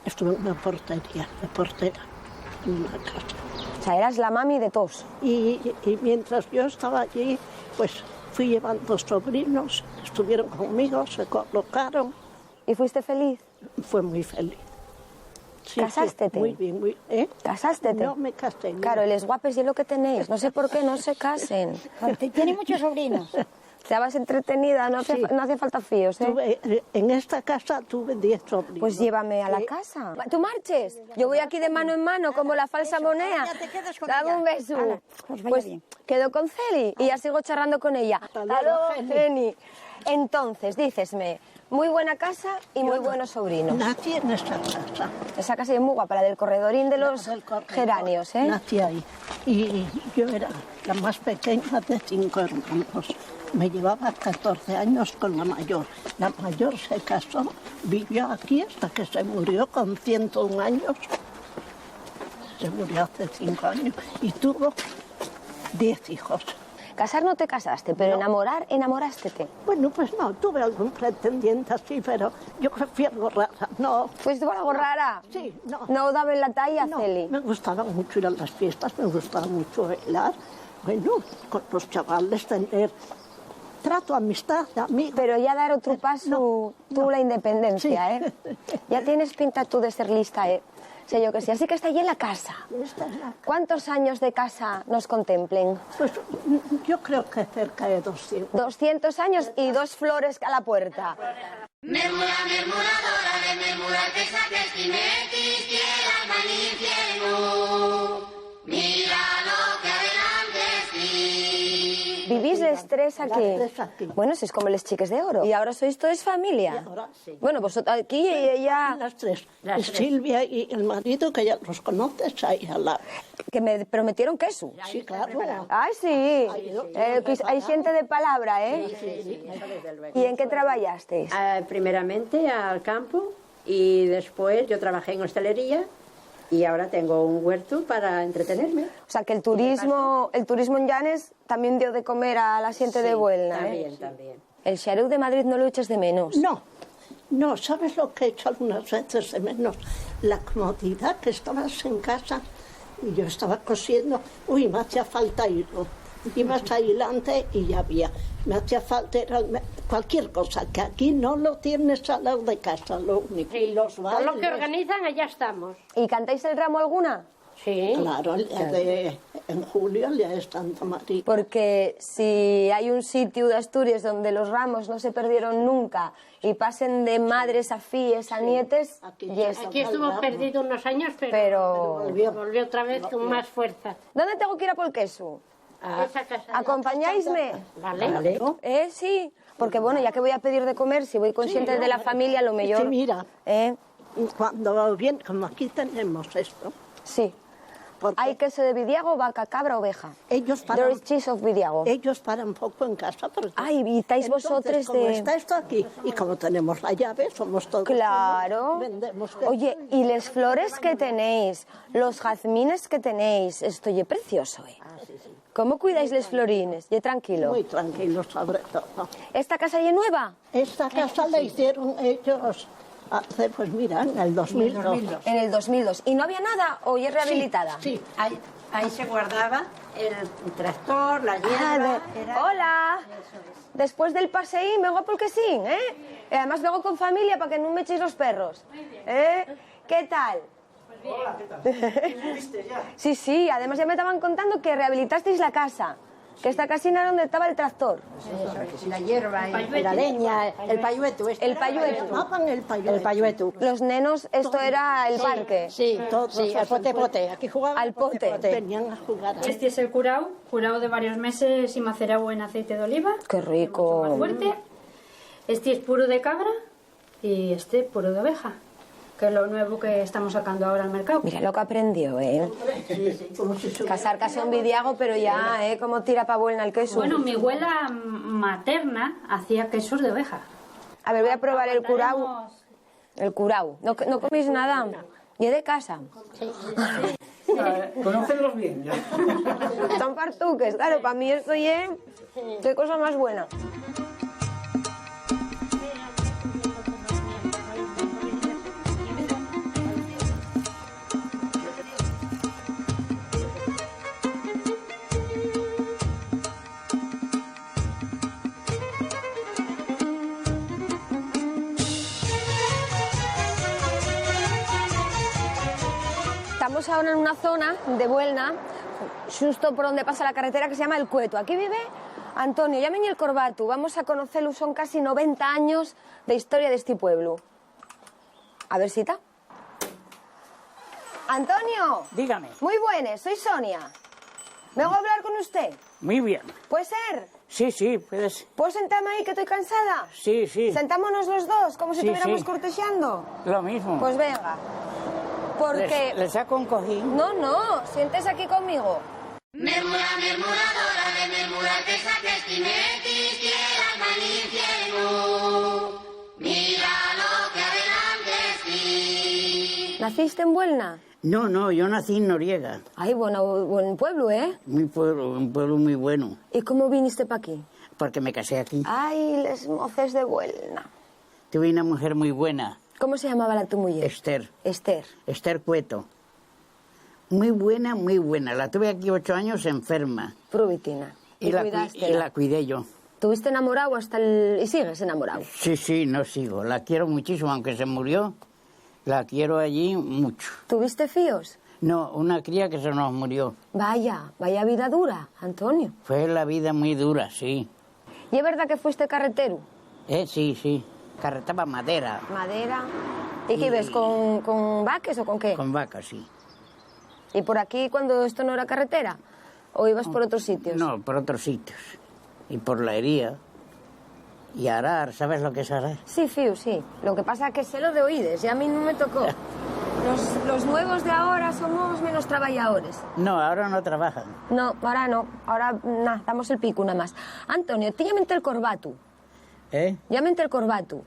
Estuve en una portería, de portera, en una casa. O sea, eras la mami de todos. Y mientras yo estaba allí, pues fui llevando sobrinos, estuvieron conmigo, se colocaron. ¿Y fuiste feliz? Fue muy feliz. Sí, ¿Casástete? sí, muy bien, muy ¿eh? ¿Casástete? No me casé. no. Claro, les guapes y lo que tenéis. No sé por qué no se casen. Tiene muchos sobrinos. Estabas entretenida, no hace, Sí. no hace falta fíos, ¿eh? En esta casa tuve 10 sobrinos. Pues llévame a la casa. ¿Tú marches? Yo voy aquí de mano en mano, como la falsa moneda. ya te quedas con Dame ella. un beso. Hala, pues vaya Pues bien. quedo con Celi y ya sigo charlando con ella. Hasta luego, Ceni. Entonces, dícesme, muy buena casa y muy buenos sobrinos. Nací en esta casa. Esa casa es muy guapa, la del corredorín de los Del corredor. geranios, ¿eh? Nací ahí. Y yo era la más pequeña de 5 hermanos. Me llevaba 14 años con la mayor. La mayor se casó, vivió aquí hasta que se murió con 101 años. Se murió hace 5 años y tuvo 10 hijos. Casar no te casaste, pero enamorar, enamorástete. Bueno, pues no, tuve algún pretendiente así, pero yo fui algo rara. No, ¿Fuiste por algo rara? sí, no. ¿No daba en la talla, No, Celi? me gustaba mucho ir a las fiestas, me gustaba mucho bailar. Bueno, con los chavales tener trato, amistad, amigos. Pero ya dar otro paso, tú la independencia, Sí. ¿eh? Ya tienes pinta tú de ser lista, ¿eh? Sé yo que sí. Así que está allí en la casa. Esta es la- ¿Cuántos años de casa nos contemplen? Pues yo creo que cerca de 200. 200 años y 2 flores a la puerta. Murmura, murmuradora de murmurar que saques timetis, quieras mal infierno. Mira lo que adelante sí. ¿Vivís les tres aquí. Las tres aquí. Bueno, sois como les chiques de oro. Y ahora sois todos familia. Y ahora sí. Bueno, vosotros aquí y ella... Las tres. Y Silvia y el marido, que ya los conoces, ahí al lado. Que me prometieron queso. Sí, claro. Ay, sí. Hay gente de palabra, ¿eh? ¿Y en qué trabajasteis? Primeramente al campo y después yo trabajé en hostelería y ahora tengo un huerto para entretenerme. O sea, que el turismo en Llanes también dio de comer a la gente de Buelna, También, ¿eh? también. ¿El xareu de Madrid no lo echas de menos? No, ¿sabes lo que he hecho algunas veces de menos? La comodidad, que estabas en casa y yo estaba cosiendo. Uy, me hacía falta irlo. Ibas adelante y ya había. Me hacía falta cualquier cosa, que aquí no lo tienes al lado de casa, lo único. Y los todo lo que organizan, allá estamos. ¿Y cantáis el ramo alguna? Sí. Claro, en julio ya es Santa María. Porque si hay un sitio de Asturias donde los ramos no se perdieron nunca y pasen de madres a fíes a nietes, Aquí estuvo perdido unos años, pero volvió otra vez con más fuerza. ¿Dónde tengo que ir a por queso? Esa casa. ¿Acompañáisme? Vale. Sí, porque bueno, ya que voy a pedir de comer, si voy consciente de la familia, lo mejor... Sí, mira, cuando viene, como aquí tenemos esto... Sí. ¿Hay queso de Vidiago, vaca, cabra, oveja? Ellos There is cheese of Vidiago. Ellos paran un poco en casa. Ay, y estáis vosotros como de... está esto aquí, y como tenemos la llave, somos todos... Claro. Vendemos. Oye, y las flores que tenéis, los jazmines que tenéis, esto es precioso, ¿eh? ¿Cómo cuidáis los florines? Y tranquilo. Muy tranquilo, sobre todo. ¿Esta casa ya es nueva? Esta casa la hicieron ellos hace, pues mira, en el 2002. En el 2002. ¿Y no había nada o ya es rehabilitada? Sí. Ahí se guardaba el tractor, la hierba. Hola. Después del paseín vengo a Polquesín, ¿eh? Y además vengo con familia para que no me echéis los perros. ¿Qué tal? Hola, ¿qué tal? Sí, además ya me estaban contando que rehabilitasteis la casa, que esta casina era donde estaba el tractor. La hierba, la leña, el payueto. El payueto. El payueto. Los nenos, esto era el parque. Sí, el pote-pote. Aquí jugaban al pote. Venían a jugar. Este es el curao de varios meses y macerado en aceite de oliva. Qué rico. Más fuerte. Este es puro de cabra y este puro de oveja, que es lo nuevo que estamos sacando ahora al mercado. Mira lo que aprendió, ¿eh? Casar casó en Vidiago, pero ya, Como tira pa' Buelna el queso. Bueno, mi abuela materna hacía quesos de oveja. A ver, voy a probar el curau. El curau. ¿No coméis nada? ¿Y de casa? Sí. Conócelos bien, ya. Son partuques, claro, para mí esto es... Qué cosa más buena. Estamos ahora en una zona de Buelna, justo por donde pasa la carretera, que se llama El Cueto. Aquí vive Antonio, llamen el Corbatu. Vamos a conocerlo, son casi 90 años de historia de este pueblo. A ver, cita. Antonio. Dígame. Muy buenas, soy Sonia. ¿Vengo a hablar con usted? Muy bien. ¿Puede ser? Sí, puede ser. ¿Puedo sentarme ahí que estoy cansada? Sí. Sentámonos los dos, como si Sí, estuviéramos sí. corteseando. Lo mismo. Pues venga. Porque... ¿Le saco un cojín? No, siéntese aquí conmigo. Mermura, mermuradora de mermurar que saques tinetis, quiera alma al infierno. Mira lo que adelante sí. ¿Naciste en Buelna? No, yo nací en Noriega. Ay, buen pueblo, ¿eh? Un pueblo muy bueno. ¿Y cómo viniste para aquí? Porque me casé aquí. Ay, les moces de Buelna. Tuve una mujer muy buena. ¿Cómo se llamaba la tu mujer? Esther. Esther Cueto. Muy buena, muy buena. La tuve aquí 8 años enferma. Prubitina. Y la cuidé yo. ¿Tuviste enamorado hasta el... y sigues enamorado? Sí, no sigo. La quiero muchísimo, aunque se murió. La quiero allí mucho. ¿Tuviste fíos? No, una cría que se nos murió. Vaya vida dura, Antonio. Fue la vida muy dura, sí. ¿Y es verdad que fuiste carretero? Sí. Carretaba madera. Madera. ¿Y qué ves, con vaques o con qué? Con vacas, sí. ¿Y por aquí cuando esto no era carretera? ¿O ibas por otros sitios? No, por otros sitios. y por la hería. Y arar, ¿sabes lo que es arar? Sí, Fiu, sí. Lo que pasa es que sé lo de oídes y a mí no me tocó. Los nuevos de ahora somos menos trabajadores. No, ahora no trabajan. No, ahora no. Ahora, nada, damos el pico nada más. Antonio, te llámate el corbatu. ¿Eh? Llámate el corbatu.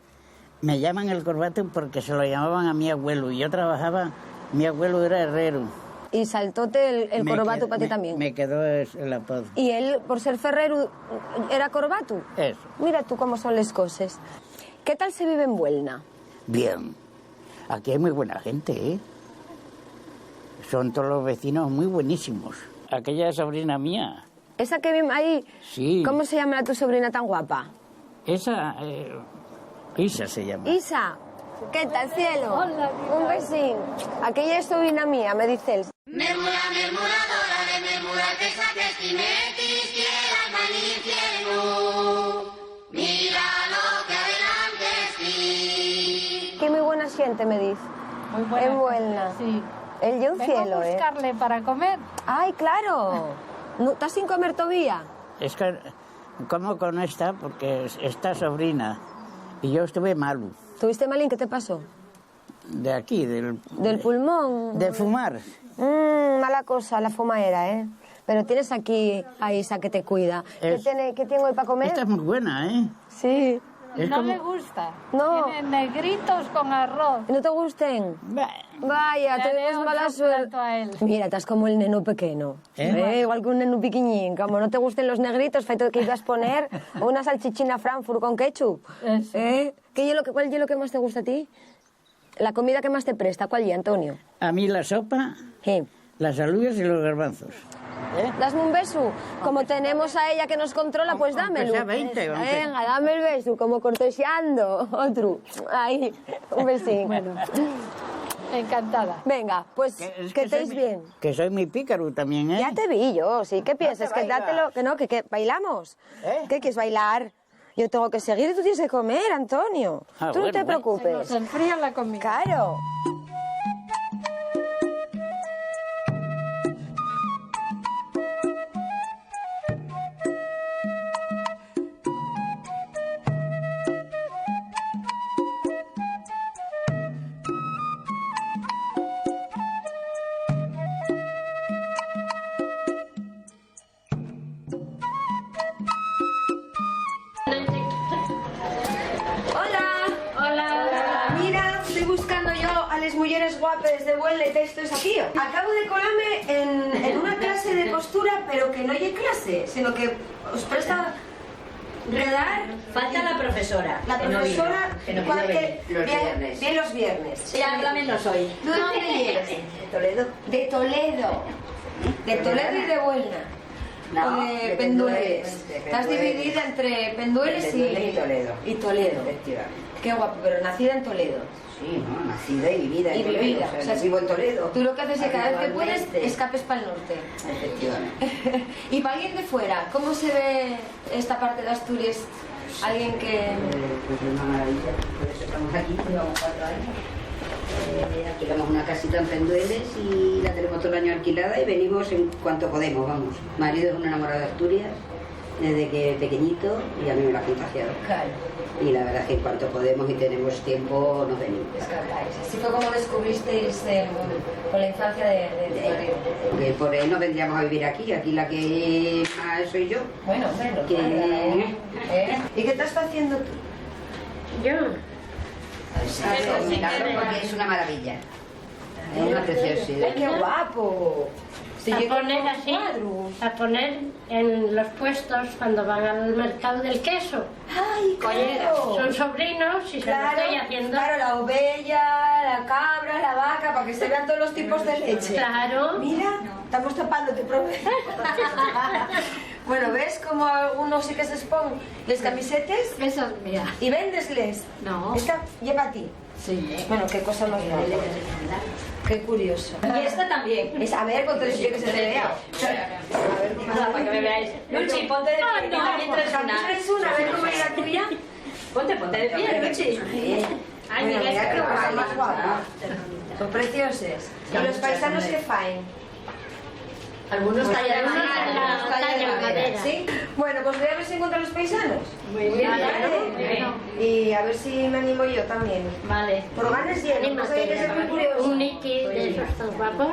Me llaman el corbatu porque se lo llamaban a mi abuelo. Y yo trabajaba, mi abuelo era herrero. Y saltóte el corbatu para ti también. Me quedó el apodo. Y él, por ser ferrero, era corbatu. Eso. Mira tú cómo son las cosas. ¿Qué tal se vive en Buelna? Bien. Aquí hay muy buena gente, ¿eh? Son todos los vecinos muy buenísimos. Aquella es sobrina mía. ¿Esa que vive ahí? Sí. ¿Cómo se llama tu sobrina tan guapa? Esa, Isa se llama. Isa. ¿Qué tal, cielo? Hola, un besín. Aquella es sobrina mía, me dice él. Mermura, mermuradora de mermurar que saques timetis, quieras manifierno. Mira lo que adelante sí. Que muy buena gente, me dice. Muy buena. En Buelna. Sí. El yo un Vengo cielo, a buscarle para comer. Ay, claro. ¿No estás sin comer todavía? Es que como con esta, porque esta sobrina. Y yo estuve malo. ¿Tuviste malín? ¿Qué te pasó? De aquí, ¿Del pulmón? De fumar. Mala cosa, la fumaera, ¿eh? Pero tienes aquí a Isa que te cuida. ¿Qué tengo hoy para comer? Esta es muy buena, ¿eh? Sí. Es No como- le gusta. No. Tiene negritos con arroz. ¿No te gusten? Vaya, Le te haré ves otro mala suerte. plato a él. Mira, estás como el neno pequeño. Igual que un neno piquiñín. Como no te gusten los negritos, feito que ibas a poner una salchichina Frankfurt con ketchup. ¿Cuál es lo que más te gusta a ti? La comida que más te presta, ¿cuál es, Antonio? A mí la sopa, las alubias y los garbanzos. Dasme un beso. Como tenemos a ella que nos controla, pues dámelo. sea 20, aunque- Venga, dame el beso, como corteseando. Otro. Ahí, un besín. Bueno, encantada. Venga, pues que estéis bien. Que soy muy pícaro también, ¿eh? Ya te vi yo, sí. ¿Qué piensas? Que bailas. dátelo, que no, que bailamos. ¿Qué quieres bailar? Yo tengo que seguir y tú tienes que comer, Antonio. Ah, Tú no bueno, te bueno. preocupes. Se nos enfría la comida. Claro. Hola. Mira, estoy buscando yo a las mujeres guapas de Buelna y texto es aquí. Acabo de colarme en una clase de costura, pero que no hay clase, sino que os presta redar. Falta la profesora. La que no profesora, viene, que no ¿cuál puede que? venir los Bien- viernes. bien los viernes. Sí, habla menos hoy. ¿Tú de dónde vienes? De Toledo. De Toledo. De Toledo y de Buelna. No, O de de Pendueles. Pendueles, de Estás Pendueles. dividida entre Pendueles Pendueles y Toledo. Y Toledo. Efectivamente. Qué guapo, pero nacida en Toledo. Sí, ¿no? Nacida y vivida en Y Toledo. vivida. O sea, vivo en Toledo. Tú lo que haces es que cada vez que puedes Habitualmente. escapes para el norte. Efectivamente. Y para alguien de fuera, ¿cómo se ve esta parte de Asturias? Alguien que... Pues es una maravilla. Por eso estamos aquí, llevamos 4 años. Alquilamos una casita en Pendueles y la tenemos todo el año alquilada y venimos en cuanto podemos, vamos. Mi marido es un enamorado de Asturias desde que pequeñito y a mí me lo ha contagiado. Claro. Y la verdad es que en cuanto podemos y tenemos tiempo nos venimos. Así fue como descubristeis con la infancia de tu marido. Porque por él no vendríamos a vivir aquí la que más soy yo. Bueno, menos. ¿Y qué estás haciendo tú? Yo. Porque es una maravilla. Es una preciosidad. ¡Ay, qué guapo! Si a yo poner quiero así, cuadros. a poner en los puestos cuando van al mercado del queso. ¡Ay, claro! Son sobrinos y se lo estoy haciendo. Claro, la ovella, la cabra, la vaca, para que se vean todos los tipos de leche. Claro. Mira, estamos tapando tu problema. Bueno, ¿ves cómo algunos sí que se exponen les camisetes? Eso, mira. ¿Y véndesles? No. Esta lleva a ti. Sí. Bueno, qué cosa más guapa. Qué curioso. Y esta también. A ver, ponte el que se te vea. Para que me veáis. Luchi, ponte de pie, que también traes una. ¿Traes una? A ver cómo es la tuya. Ponte de pie, Luchi. Ay, mira qué cosa más guapa. Son preciosas. ¿Y los paisanos qué faen? Algunos tallan de madera. ¿Sí? Bueno, pues voy a ver si encuentro a los paisanos. Muy bien. Y a ver si me animo yo también. Vale. Por ganas lleno, no hay que ser muy curioso. Un Niki de esos tan guapos.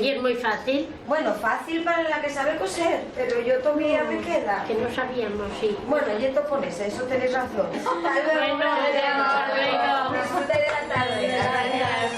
Y es muy fácil. Bueno, fácil para la que sabe coser, pero yo todavía me queda. Que no sabíamos, sí. Bueno, yendo con eso tenéis razón. Hasta luego. Hasta luego. Disfrute de la tarde. Gracias.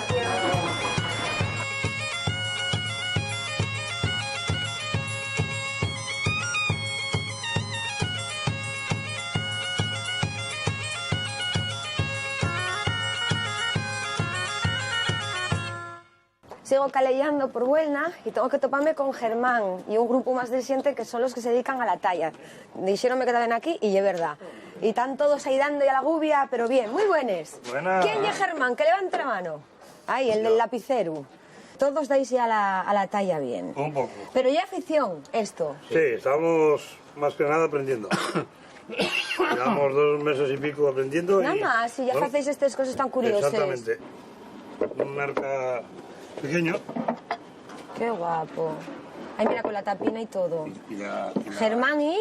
Sigo caleando por Buelna y tengo que toparme con Germán y un grupo más de xente que son los que se dedican a la talla. Dixéronme que estaban aquí y é verdad. Y están todos aí dando a la gubia, pero bien, muy buenes. Buenas. ¿Quién es Germán? Que levante la mano. Ahí, el del lapicero. Todos dais a la talla bien. Un poco. Pero ya afición, esto. Sí, estamos más que nada aprendiendo. Llevamos 2 meses y pico aprendiendo. Nada más, si ya bueno, hacéis estas cosas tan curiosas. Exactamente. Un mercado pequeño. Qué guapo. Ay, mira, con la tapina y todo. Y Germán y...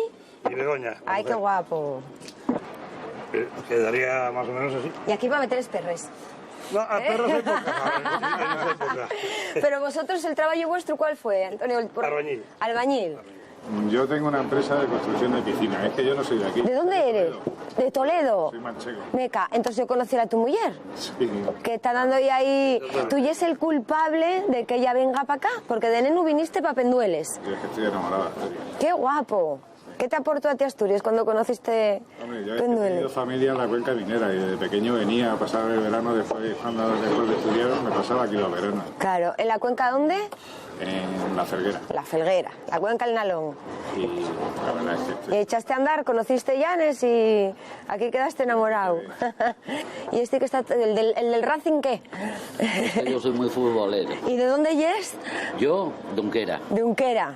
Y Begoña. Ay, qué guapo. Quedaría más o menos así. Y aquí va a meter perres. No, a perros hay poca. Hay poca. Pero vosotros, el trabajo vuestro, ¿cuál fue, Antonio? Albañil. Albañil. Yo tengo una empresa de construcción de piscinas. Es que yo no soy de aquí. ¿De dónde eres? De Toledo. Soy manchego. Meca, entonces yo conocí a tu mujer. Sí. Que está dando ahí... Tú y es el culpable de que ella venga para acá, porque de neno viniste para Pendueles. Yo es que estoy enamorada. ¡Qué guapo! ¿Qué te aportó a ti Asturias cuando conociste Hombre, yo he tenido familia en la cuenca minera y desde pequeño venía a pasar el verano después de estudiar, me pasaba aquí los veranos. Claro, ¿en la cuenca dónde? En La Felguera. La Felguera, la cuenca del Nalón. Y la verdad es que Y echaste a andar, conociste Llanes y aquí quedaste enamorado. ¿Y este que está, el del Racing qué? Yo soy muy futbolero. ¿Y de dónde eres? Yo, de Unquera. De Unquera.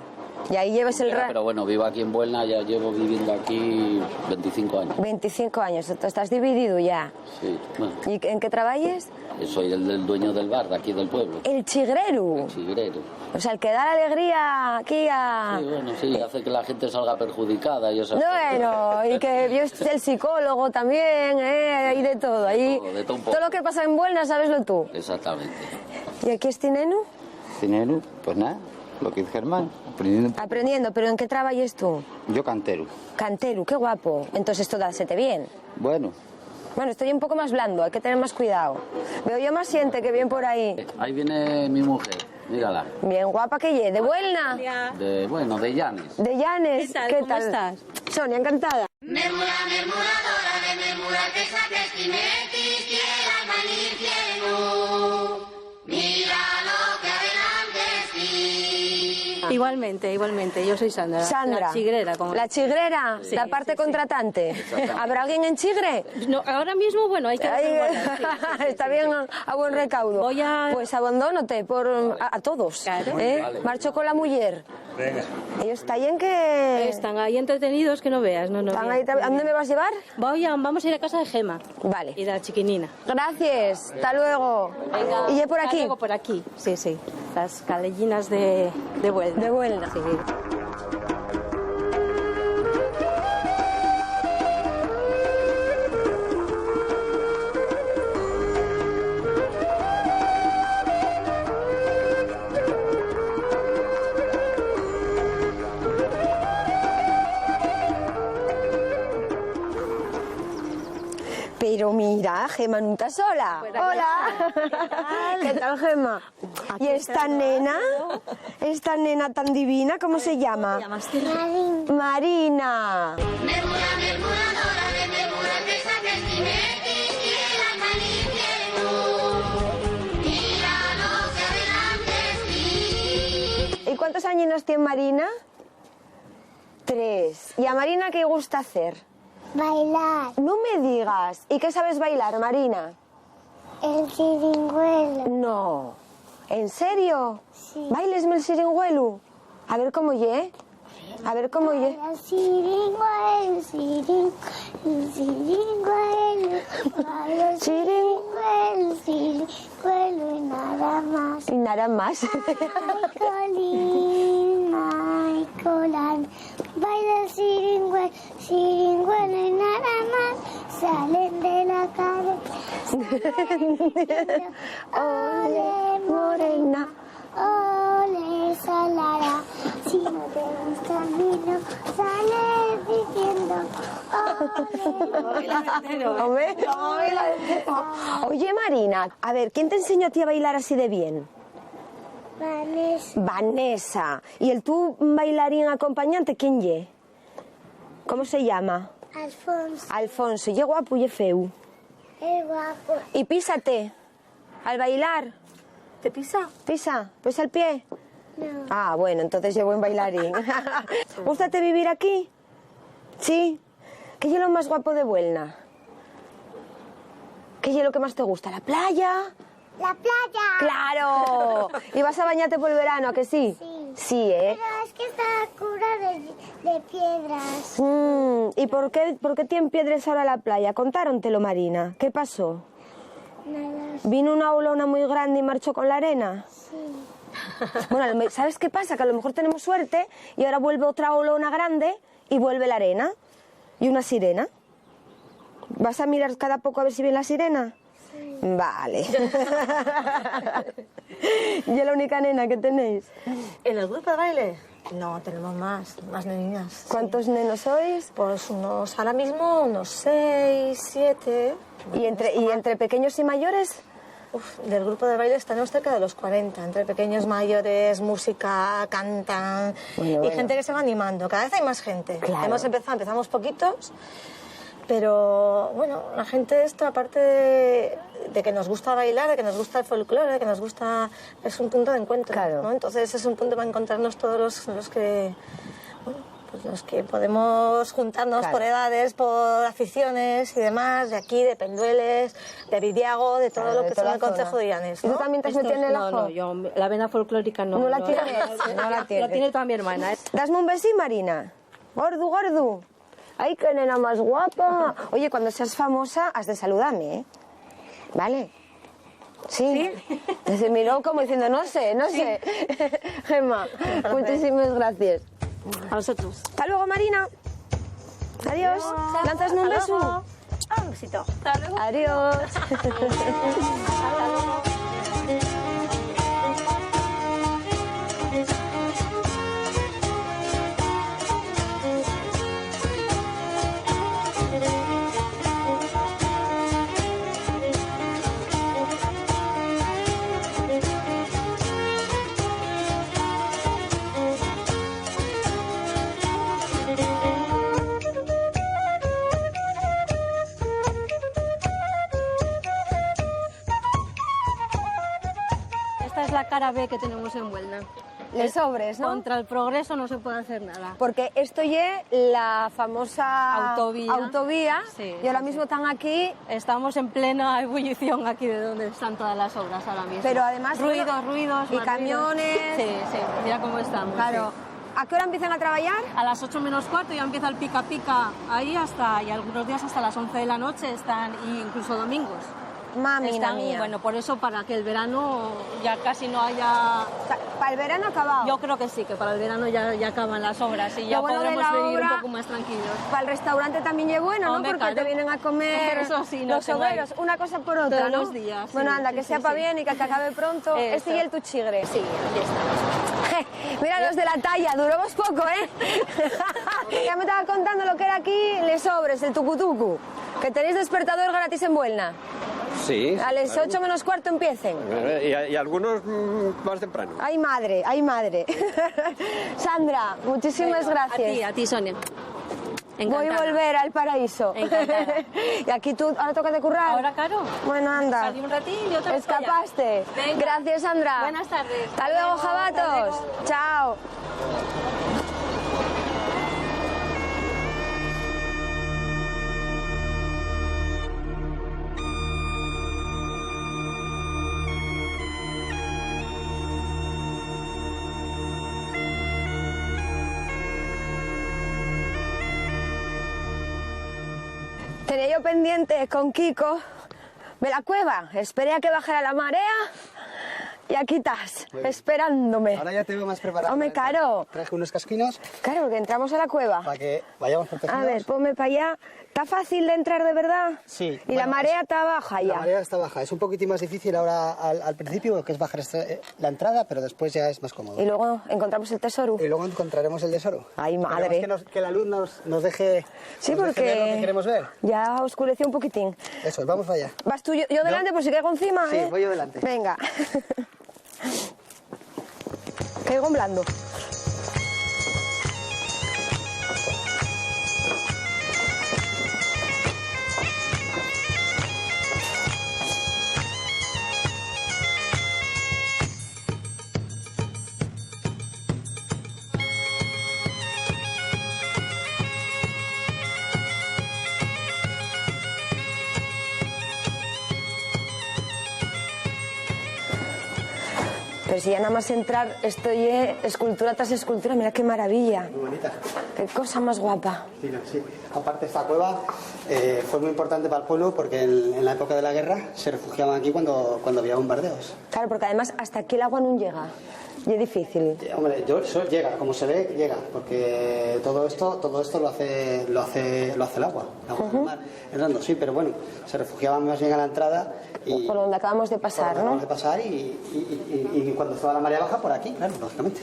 Y ahí llevas el Pero bueno, vivo aquí en Buelna, ya llevo viviendo aquí 25 años. 25 años, estás dividido ya. Sí, bueno. ¿Y en qué trabajas? Soy el dueño del bar de aquí del pueblo. El chigrero. El chigrero. O sea, el que da la alegría aquí a... Sí, bueno, sí, hace que la gente salga perjudicada y esas Bueno, y que yo soy el psicólogo también, hay de todo. Ahí, de todo un poco. todo lo que pasa en Buelna, sabeslo tú. Exactamente. ¿Y aquí es Tinenu? Dinero, pues nada, lo que dice Germán, aprendiendo. Aprendiendo, pero ¿en qué trabajas tú? Yo cantero. Cantero, qué guapo. Entonces esto dásete bien. Bueno. Bueno, estoy un poco más blando, hay que tener más cuidado. Veo yo más gente que bien por ahí. Ahí viene mi mujer, mírala. Bien guapa que lle, ¿de Buelna? De Llanes. De Llanes. ¿Qué tal? estás? Sonia, encantada. Mermura, mermuradora de mermura, que saques timetis, quiera albañil, quiero. Mira lo que adelante sí. Igualmente, yo soy Sandra. Sandra. La chigrera. Como... La chigrera, Sí, la parte sí, contratante. ¿Habrá alguien en Chigre? No, ahora mismo, bueno, hay que... Está bien a buen recaudo. Pues abandónate a todos. Claro. Vale. Marcho con la mujer. Venga. Ellos están ahí en que... Están ahí entretenidos que no veas. No, Están ahí, ¿a dónde me vas a llevar? Vamos a ir a casa de Gema. Vale. Y de la chiquinina. Gracias, hasta luego. Venga, ¿Y ya por hasta aquí? luego por aquí, sí. Las calellinas de Buelna. De Buelna. Sí. Pero mira, Gema no está sola. Hola. ¿Qué tal, Gema? ¿Y esta nena tan divina, cómo se llama? Marina. Mermura, mermuradora de mermura, que saques timetis, quiera albañil, quiero. Mira lo que adelante sí. ¿Y cuántos años tiene Marina? 3. ¿Y a Marina qué gusta hacer? Bailar. No me digas. ¿Y qué sabes bailar, Marina? El siringüelo. No. ¿En serio? Sí. ¿Bailesme el siringüelo? A ver cómo ye. A ver cómo ye. El siringüelo, siringüelo. El siringüelo y nada más. Y nada más. Ay, colín. Nicolás. Baila el siringüe, siringüelo y nada más. Salen de la cabeza. Ole, morena. Ole, salara. Si no te gusta el vino, sales diciendo. Ole. Oye, Marina, a ver, ¿quién te enseñó a ti a bailar así de bien? Vanessa. Vanessa. ¿Y el tú bailarín acompañante quién ye? ¿Cómo se llama? Alfonso. Alfonso. ¿Y guapo y feu? Es guapo. ¿Y písate al bailar? ¿Te pisa? ¿Pisa? ¿Pisa el pie? No. Ah, bueno, entonces llevo en bailarín. ¿Gústate vivir aquí? ¿Sí? ¿Qué es lo más guapo de Buelna? ¿Qué es lo que más te gusta? ¿La playa? ¡La playa! ¡Claro! ¿Y vas a bañarte por el verano, a que sí? Sí. Sí, ¿eh? Pero es que está cura de piedras. ¿Y por qué tienen piedras ahora la playa? Contárontelo, Marina. ¿Qué pasó? Nada. ¿Vino una olona muy grande y marchó con la arena? Sí. Bueno, ¿sabes qué pasa? Que a lo mejor tenemos suerte y ahora vuelve otra olona grande y vuelve la arena. ¿Y una sirena? ¿Vas a mirar cada poco a ver si viene la sirena? Sí. Vale. ¿Y es la única nena que tenéis? ¿En el grupo de baile? No, tenemos más niñas. ¿Cuántos nenos sois? Pues ahora mismo unos 6, 7. ¿Y entre pequeños y mayores? Del grupo de baile estamos cerca de los 40, entre pequeños, mayores, música, cantan, y gente que se va animando. Cada vez hay más gente. Claro. Empezamos poquitos, pero bueno, la gente esto, aparte de que nos gusta bailar, de que nos gusta el folclore, de que nos gusta, es un punto de encuentro, claro, ¿no? Entonces es un punto para encontrarnos todos los que... Bueno, pues los que podemos juntarnos, claro, por edades, por aficiones y demás, de aquí, de Pendueles, de Vidiago, de todo, claro, lo que son el concejo de Llanes, ¿no? ¿Y tú también te has metido en el ajo? No, yo la vena folclórica no. ¿No la tienes? No la tienes. Lo tiene toda mi hermana. Dasme un besín, Marina. Gordu, gordu. Ay, qué nena más guapa. Oye, cuando seas famosa, has de saludarme, ¿eh? ¿Vale? ¿Sí? Se miró como diciendo, no sé. Gemma, muchísimas gracias. A vosotros. Hasta luego, Marina. Adiós. ¿Lánzasme un beso? Un besito. Hasta luego. Adiós. Esta es la cara B que tenemos en Buelna. Les sobres, ¿no? Contra el progreso no se puede hacer nada. Porque esto es la famosa autovía. Sí, y ahora mismo están aquí. Estamos en plena ebullición aquí de donde están todas las obras ahora mismo. Pero además ruidos y camiones. Sí, mira cómo estamos. Claro. Sí. ¿A qué hora empiezan a trabajar? A las 8 menos cuarto ya empieza el pica pica ahí y algunos días hasta las 11 de la noche están, y incluso domingos. Mamina mía. Bueno, por eso para que el verano ya casi no haya... ¿Para el verano acabado? Yo creo que sí, que para el verano ya acaban las obras y ya podremos venir un poco más tranquilos. Para el restaurante también es bueno, ¿no? Porque te vienen a comer eso sí, no, los obreros, una cosa por otra, todos ¿no? los días. Bueno, sí, anda, que sea para bien y que acabe pronto. Este y el tu chigre. Sí, aquí estamos. Mira los de la talla, duramos poco, ¿eh? Ya me estaba contando lo que era aquí, les sobres, el tucutucu. Que tenéis despertador gratis en Buelna. Sí. A las 8 menos cuarto empiecen. Y algunos más temprano. Ay, madre, ay, madre. Sandra, muchísimas gracias. A ti, Sonia. Encantada. Voy a volver al paraíso. Encantada. Y aquí tú, ahora toca de currar. Ahora, claro. Bueno, anda. Salí un ratín y otra vez escapaste. Gracias, Sandra. Buenas tardes. Hasta luego, jabatos. Chao. Tenía yo pendiente con Kiko de la cueva. Esperé a que bajara la marea Y aquí estás, esperándome. Ahora ya te veo más preparado. Hombre, claro. Traje unos casquinos. Claro, porque entramos a la cueva. Para que vayamos protegidos. A ver, ponme para allá. ¿Está fácil de entrar de verdad? Sí. Y la marea está baja ya. La marea está baja. Es un poquitín más difícil ahora al principio, que es bajar la entrada, pero después ya es más cómodo. Y luego encontramos el tesoro. Y luego encontraremos el tesoro. Ay, madre. Que la luz nos deje, sí, nos porque deje ver lo que queremos ver. Ya oscureció un poquitín. Eso, vamos para allá. ¿Vas tú, yo delante, por si caigo encima? Sí, voy yo delante. Venga. Caigo en blando. Pero si ya nada más entrar estoy escultura tras escultura, mira qué maravilla. Muy bonita. Qué cosa más guapa. Sí, sí. Aparte esta cueva fue muy importante para el pueblo porque en la época de la guerra se refugiaban aquí cuando había bombardeos. Claro, porque además hasta aquí el agua no llega. Y es difícil. Hombre, eso llega, como se ve, llega, porque todo esto lo hace el agua del mar, entrando, sí, pero bueno, se refugiaban más bien a la entrada y por donde acabamos de pasar, ¿no? Acabamos de pasar y cuando estaba la marea baja por aquí, claro, lógicamente.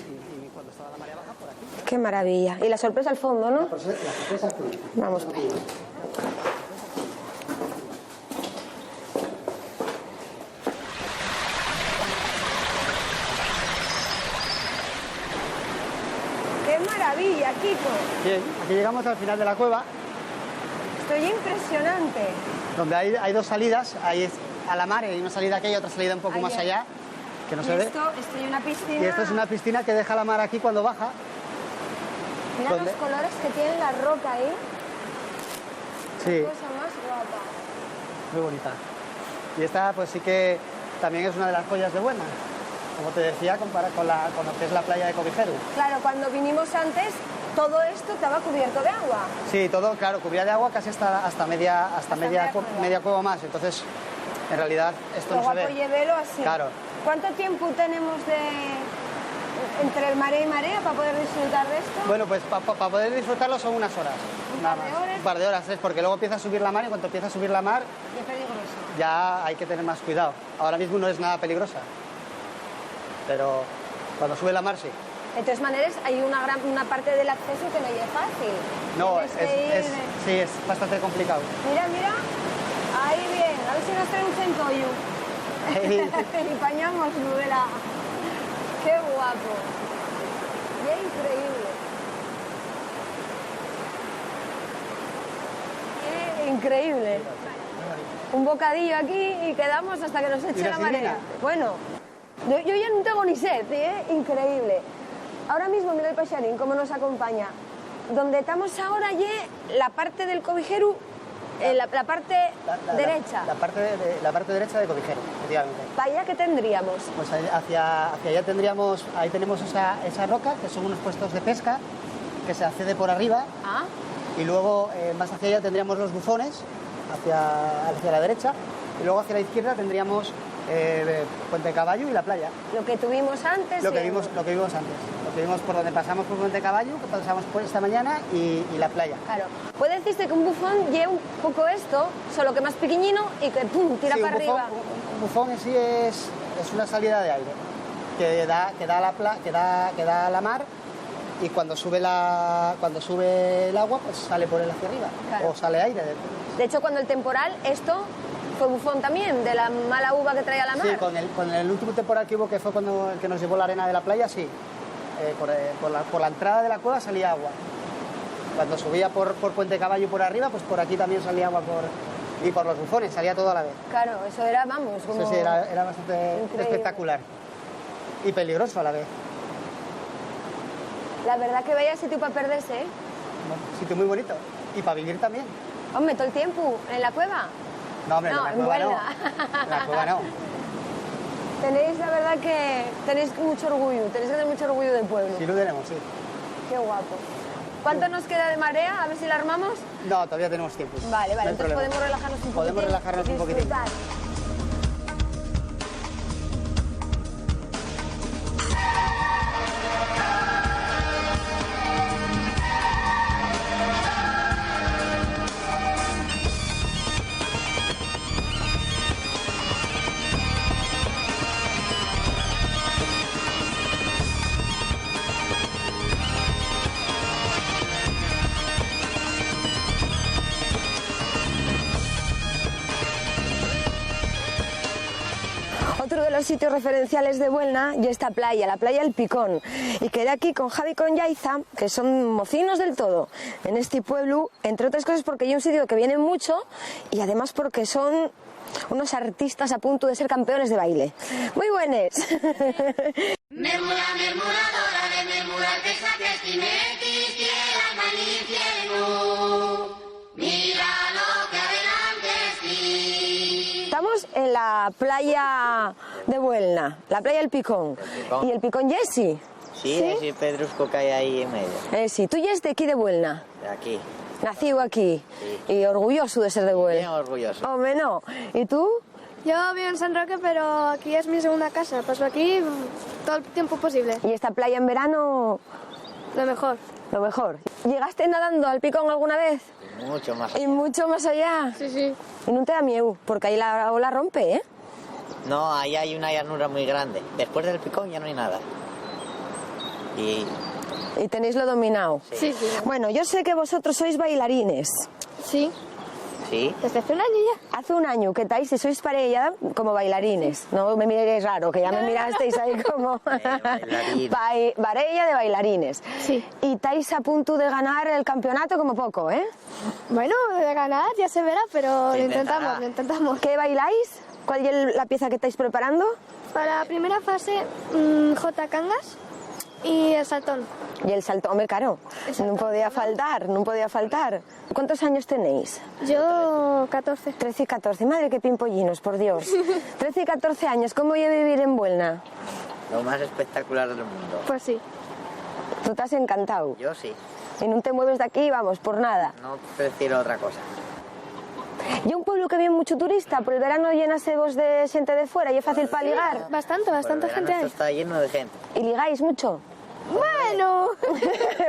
Qué maravilla. Y la sorpresa al fondo, ¿no? La sorpresa al fondo. Vamos por ahí. ¡Qué maravilla, Kiko! Bien, aquí llegamos al final de la cueva. Estoy impresionante. Donde hay dos salidas, ahí es a la mar, y hay una salida aquí y otra salida un poco más allá, que no se ve. Esto es una piscina. Y esto es una piscina que deja la mar aquí cuando baja. Mira los colores que tiene la roca ahí. Sí. Qué cosa más guapa. Muy bonita. Y esta pues sí que también es una de las joyas de Buelna. Como te decía, comparada con lo que es la playa de Cobijeru. Claro, cuando vinimos antes, todo esto estaba cubierto de agua. Sí, todo, claro, cubría de agua casi hasta media cueva más. Entonces, en realidad, esto no se ve. Llevelo así. Claro. ¿Cuánto tiempo tenemos entre el marea y marea para poder disfrutar de esto? Bueno, pues para poder disfrutarlo son unas horas. Un par de horas, porque luego empieza a subir la mar y cuando empieza a subir la mar... Y es peligroso. Ya hay que tener más cuidado. Ahora mismo no es nada peligrosa. Pero cuando sube la mar sí. De todas maneras, hay una parte del acceso que no es fácil. No, sí, es bastante complicado. Mira, mira. Ahí bien. A ver si nos trae un centollo. Y pañamos, Nubela. Qué guapo. Qué increíble. Qué increíble. Un bocadillo aquí y quedamos hasta que nos eche la marea. Bueno, yo ya no tengo ni sed, ¿eh? Increíble. Ahora mismo, mira el paixarín, cómo nos acompaña. Donde estamos ahora, la parte del Cobijeru, la parte derecha. La parte derecha de Cobijeru, efectivamente. ¿Para allá qué tendríamos? Pues hacia allá tendríamos, ahí tenemos esa roca, que son unos puestos de pesca, que se accede por arriba. Ah. Y luego, más hacia allá tendríamos los buzones, hacia la derecha. Y luego hacia la izquierda tendríamos Puente Caballo y la playa. Lo que tuvimos antes. Lo que vimos antes. Lo que vimos por donde pasamos por Puente Caballo, que pasamos por esta mañana, y la playa. Claro. Puede decirse que un bufón lleva un poco esto, solo que más pequeñino y que pum, tira para arriba. Un bufón en sí es una salida de aire que da a la mar, y cuando sube el agua pues sale por él hacia arriba. Claro. O sale aire. De hecho, cuando el temporal, esto fue bufón también, de la mala uva que traía la mar. Sí, con el último temporal que hubo, que fue cuando el que nos llevó la arena de la playa, sí. Por la entrada de la cueva salía agua. Cuando subía por Puente Caballo por arriba, pues por aquí también salía agua y por los bufones, salía todo a la vez. Claro, eso era, vamos, como... Sí, era bastante espectacular. Y peligroso a la vez. La verdad que vaya sitio para perderse, ¿eh? Un sitio muy bonito. Y para vivir también. Hombre, todo el tiempo, ¿en la cueva? No, hombre, no, en la cueva no. En la cueva no. Tenéis, la verdad que tenéis mucho orgullo, tenéis que tener mucho orgullo del pueblo. Sí, lo tenemos, sí. Qué guapo. ¿Cuánto nos queda de marea? A ver si la armamos. No, todavía tenemos tiempo. Vale, entonces problema. Podemos relajarnos un poquito. Podemos relajarnos un poquitín. los sitios referenciales de Buelna y esta playa, la playa El Picón. Y quedé aquí con Javi y con Yaiza, que son mocinos del todo en este pueblo, entre otras cosas porque hay un sitio que vienen mucho y además porque son unos artistas a punto de ser campeones de baile. Muy buenos. Mermura, mermuradora de mermurar que saques tinetis, tierra mal infierno. Mira lo que adelante está. Estamos en la playa de Buelna, la playa El Picón. ¿Y El Picón Jessy? Sí, ese pedrusco que hay ahí en medio. Sí, tú ya es de aquí de Buelna. De aquí. Nacido aquí. Sí. Y orgulloso de ser de Buelna. Bien orgulloso. Hombre, no. ¿Y tú? Yo vivo en San Roque, pero aquí es mi segunda casa. Paso aquí todo el tiempo posible. ¿Y esta playa en verano? Lo mejor. Lo mejor. ¿Llegaste nadando al Picón alguna vez? Mucho más allá. ¿Y mucho más allá? Sí, sí. ¿Y no te da miedo? Porque ahí la ola rompe, ¿eh? No, ahí hay una llanura muy grande. Después del Picón ya no hay nada. Y tenéis lo dominado. Sí, sí. Bueno, yo sé que vosotros sois bailarines. Sí. Sí. ¿Desde hace un año ya? Hace un año que estáis y sois pareja como bailarines. No me miréis raro, que ya me mirasteis ahí como varella de bailarines. Sí. Y estáis a punto de ganar el campeonato como poco, ¿eh? Bueno, de ganar ya se verá, pero lo intentamos. ¿Qué bailáis? ¿Cuál es la pieza que estáis preparando? Para la primera fase, J. Cangas y el saltón. Y el saltón, hombre, claro, no podía faltar, no podía faltar. ¿Cuántos años tenéis? Yo 14. 13 y 14, madre, qué pimpollinos, por Dios. 13 y 14 años, ¿cómo voy a vivir en Buelna? Lo más espectacular del mundo. Pues sí. ¿Tú te has encantado? Yo sí. ¿Y no te mueves de aquí, vamos, por nada? No prefiero otra cosa. ¿Y un pueblo que viene mucho turista? ¿Por el verano llenase vos de gente de fuera y es fácil para ligar? Bastante gente hay. Esto está lleno de gente. ¿Y ligáis mucho? Bueno.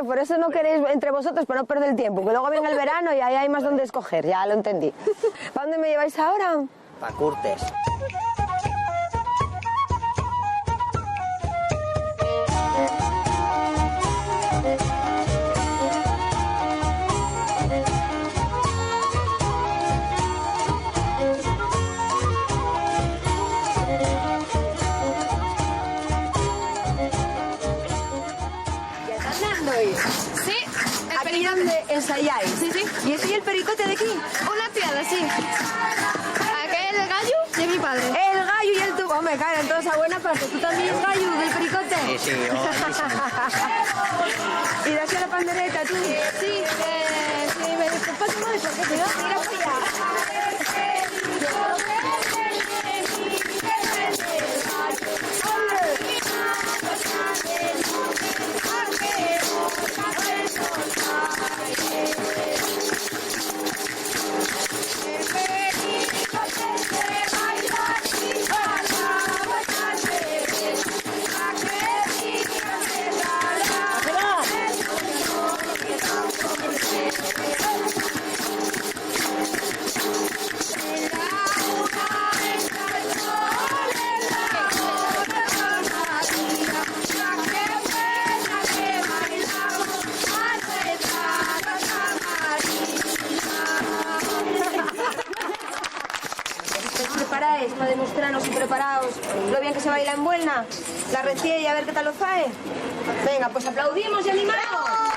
Por eso no queréis entre vosotros, para no perder el tiempo, que luego viene el verano y ahí hay más donde escoger, ya lo entendí. ¿Para dónde me lleváis ahora? Pa' Curtes. Sí, aquí donde ensayáis. Sí, sí. ¿Y ese y el pericote de aquí? Una piada, sí. Aquel el gallo y es mi padre. El gallo y el tu... Hombre, claro, entonces a buena parte. ¿Tú también es gallo del pericote? Sí, sí, ¿Y das a la pandereta tú? Sí, me disculpas un eso, que si no, mira para allá. ¿Preparáis para demostraros y preparaos lo bien que se baila en Buelna? La recién y a ver qué tal os fae. Venga, pues aplaudimos y animamos.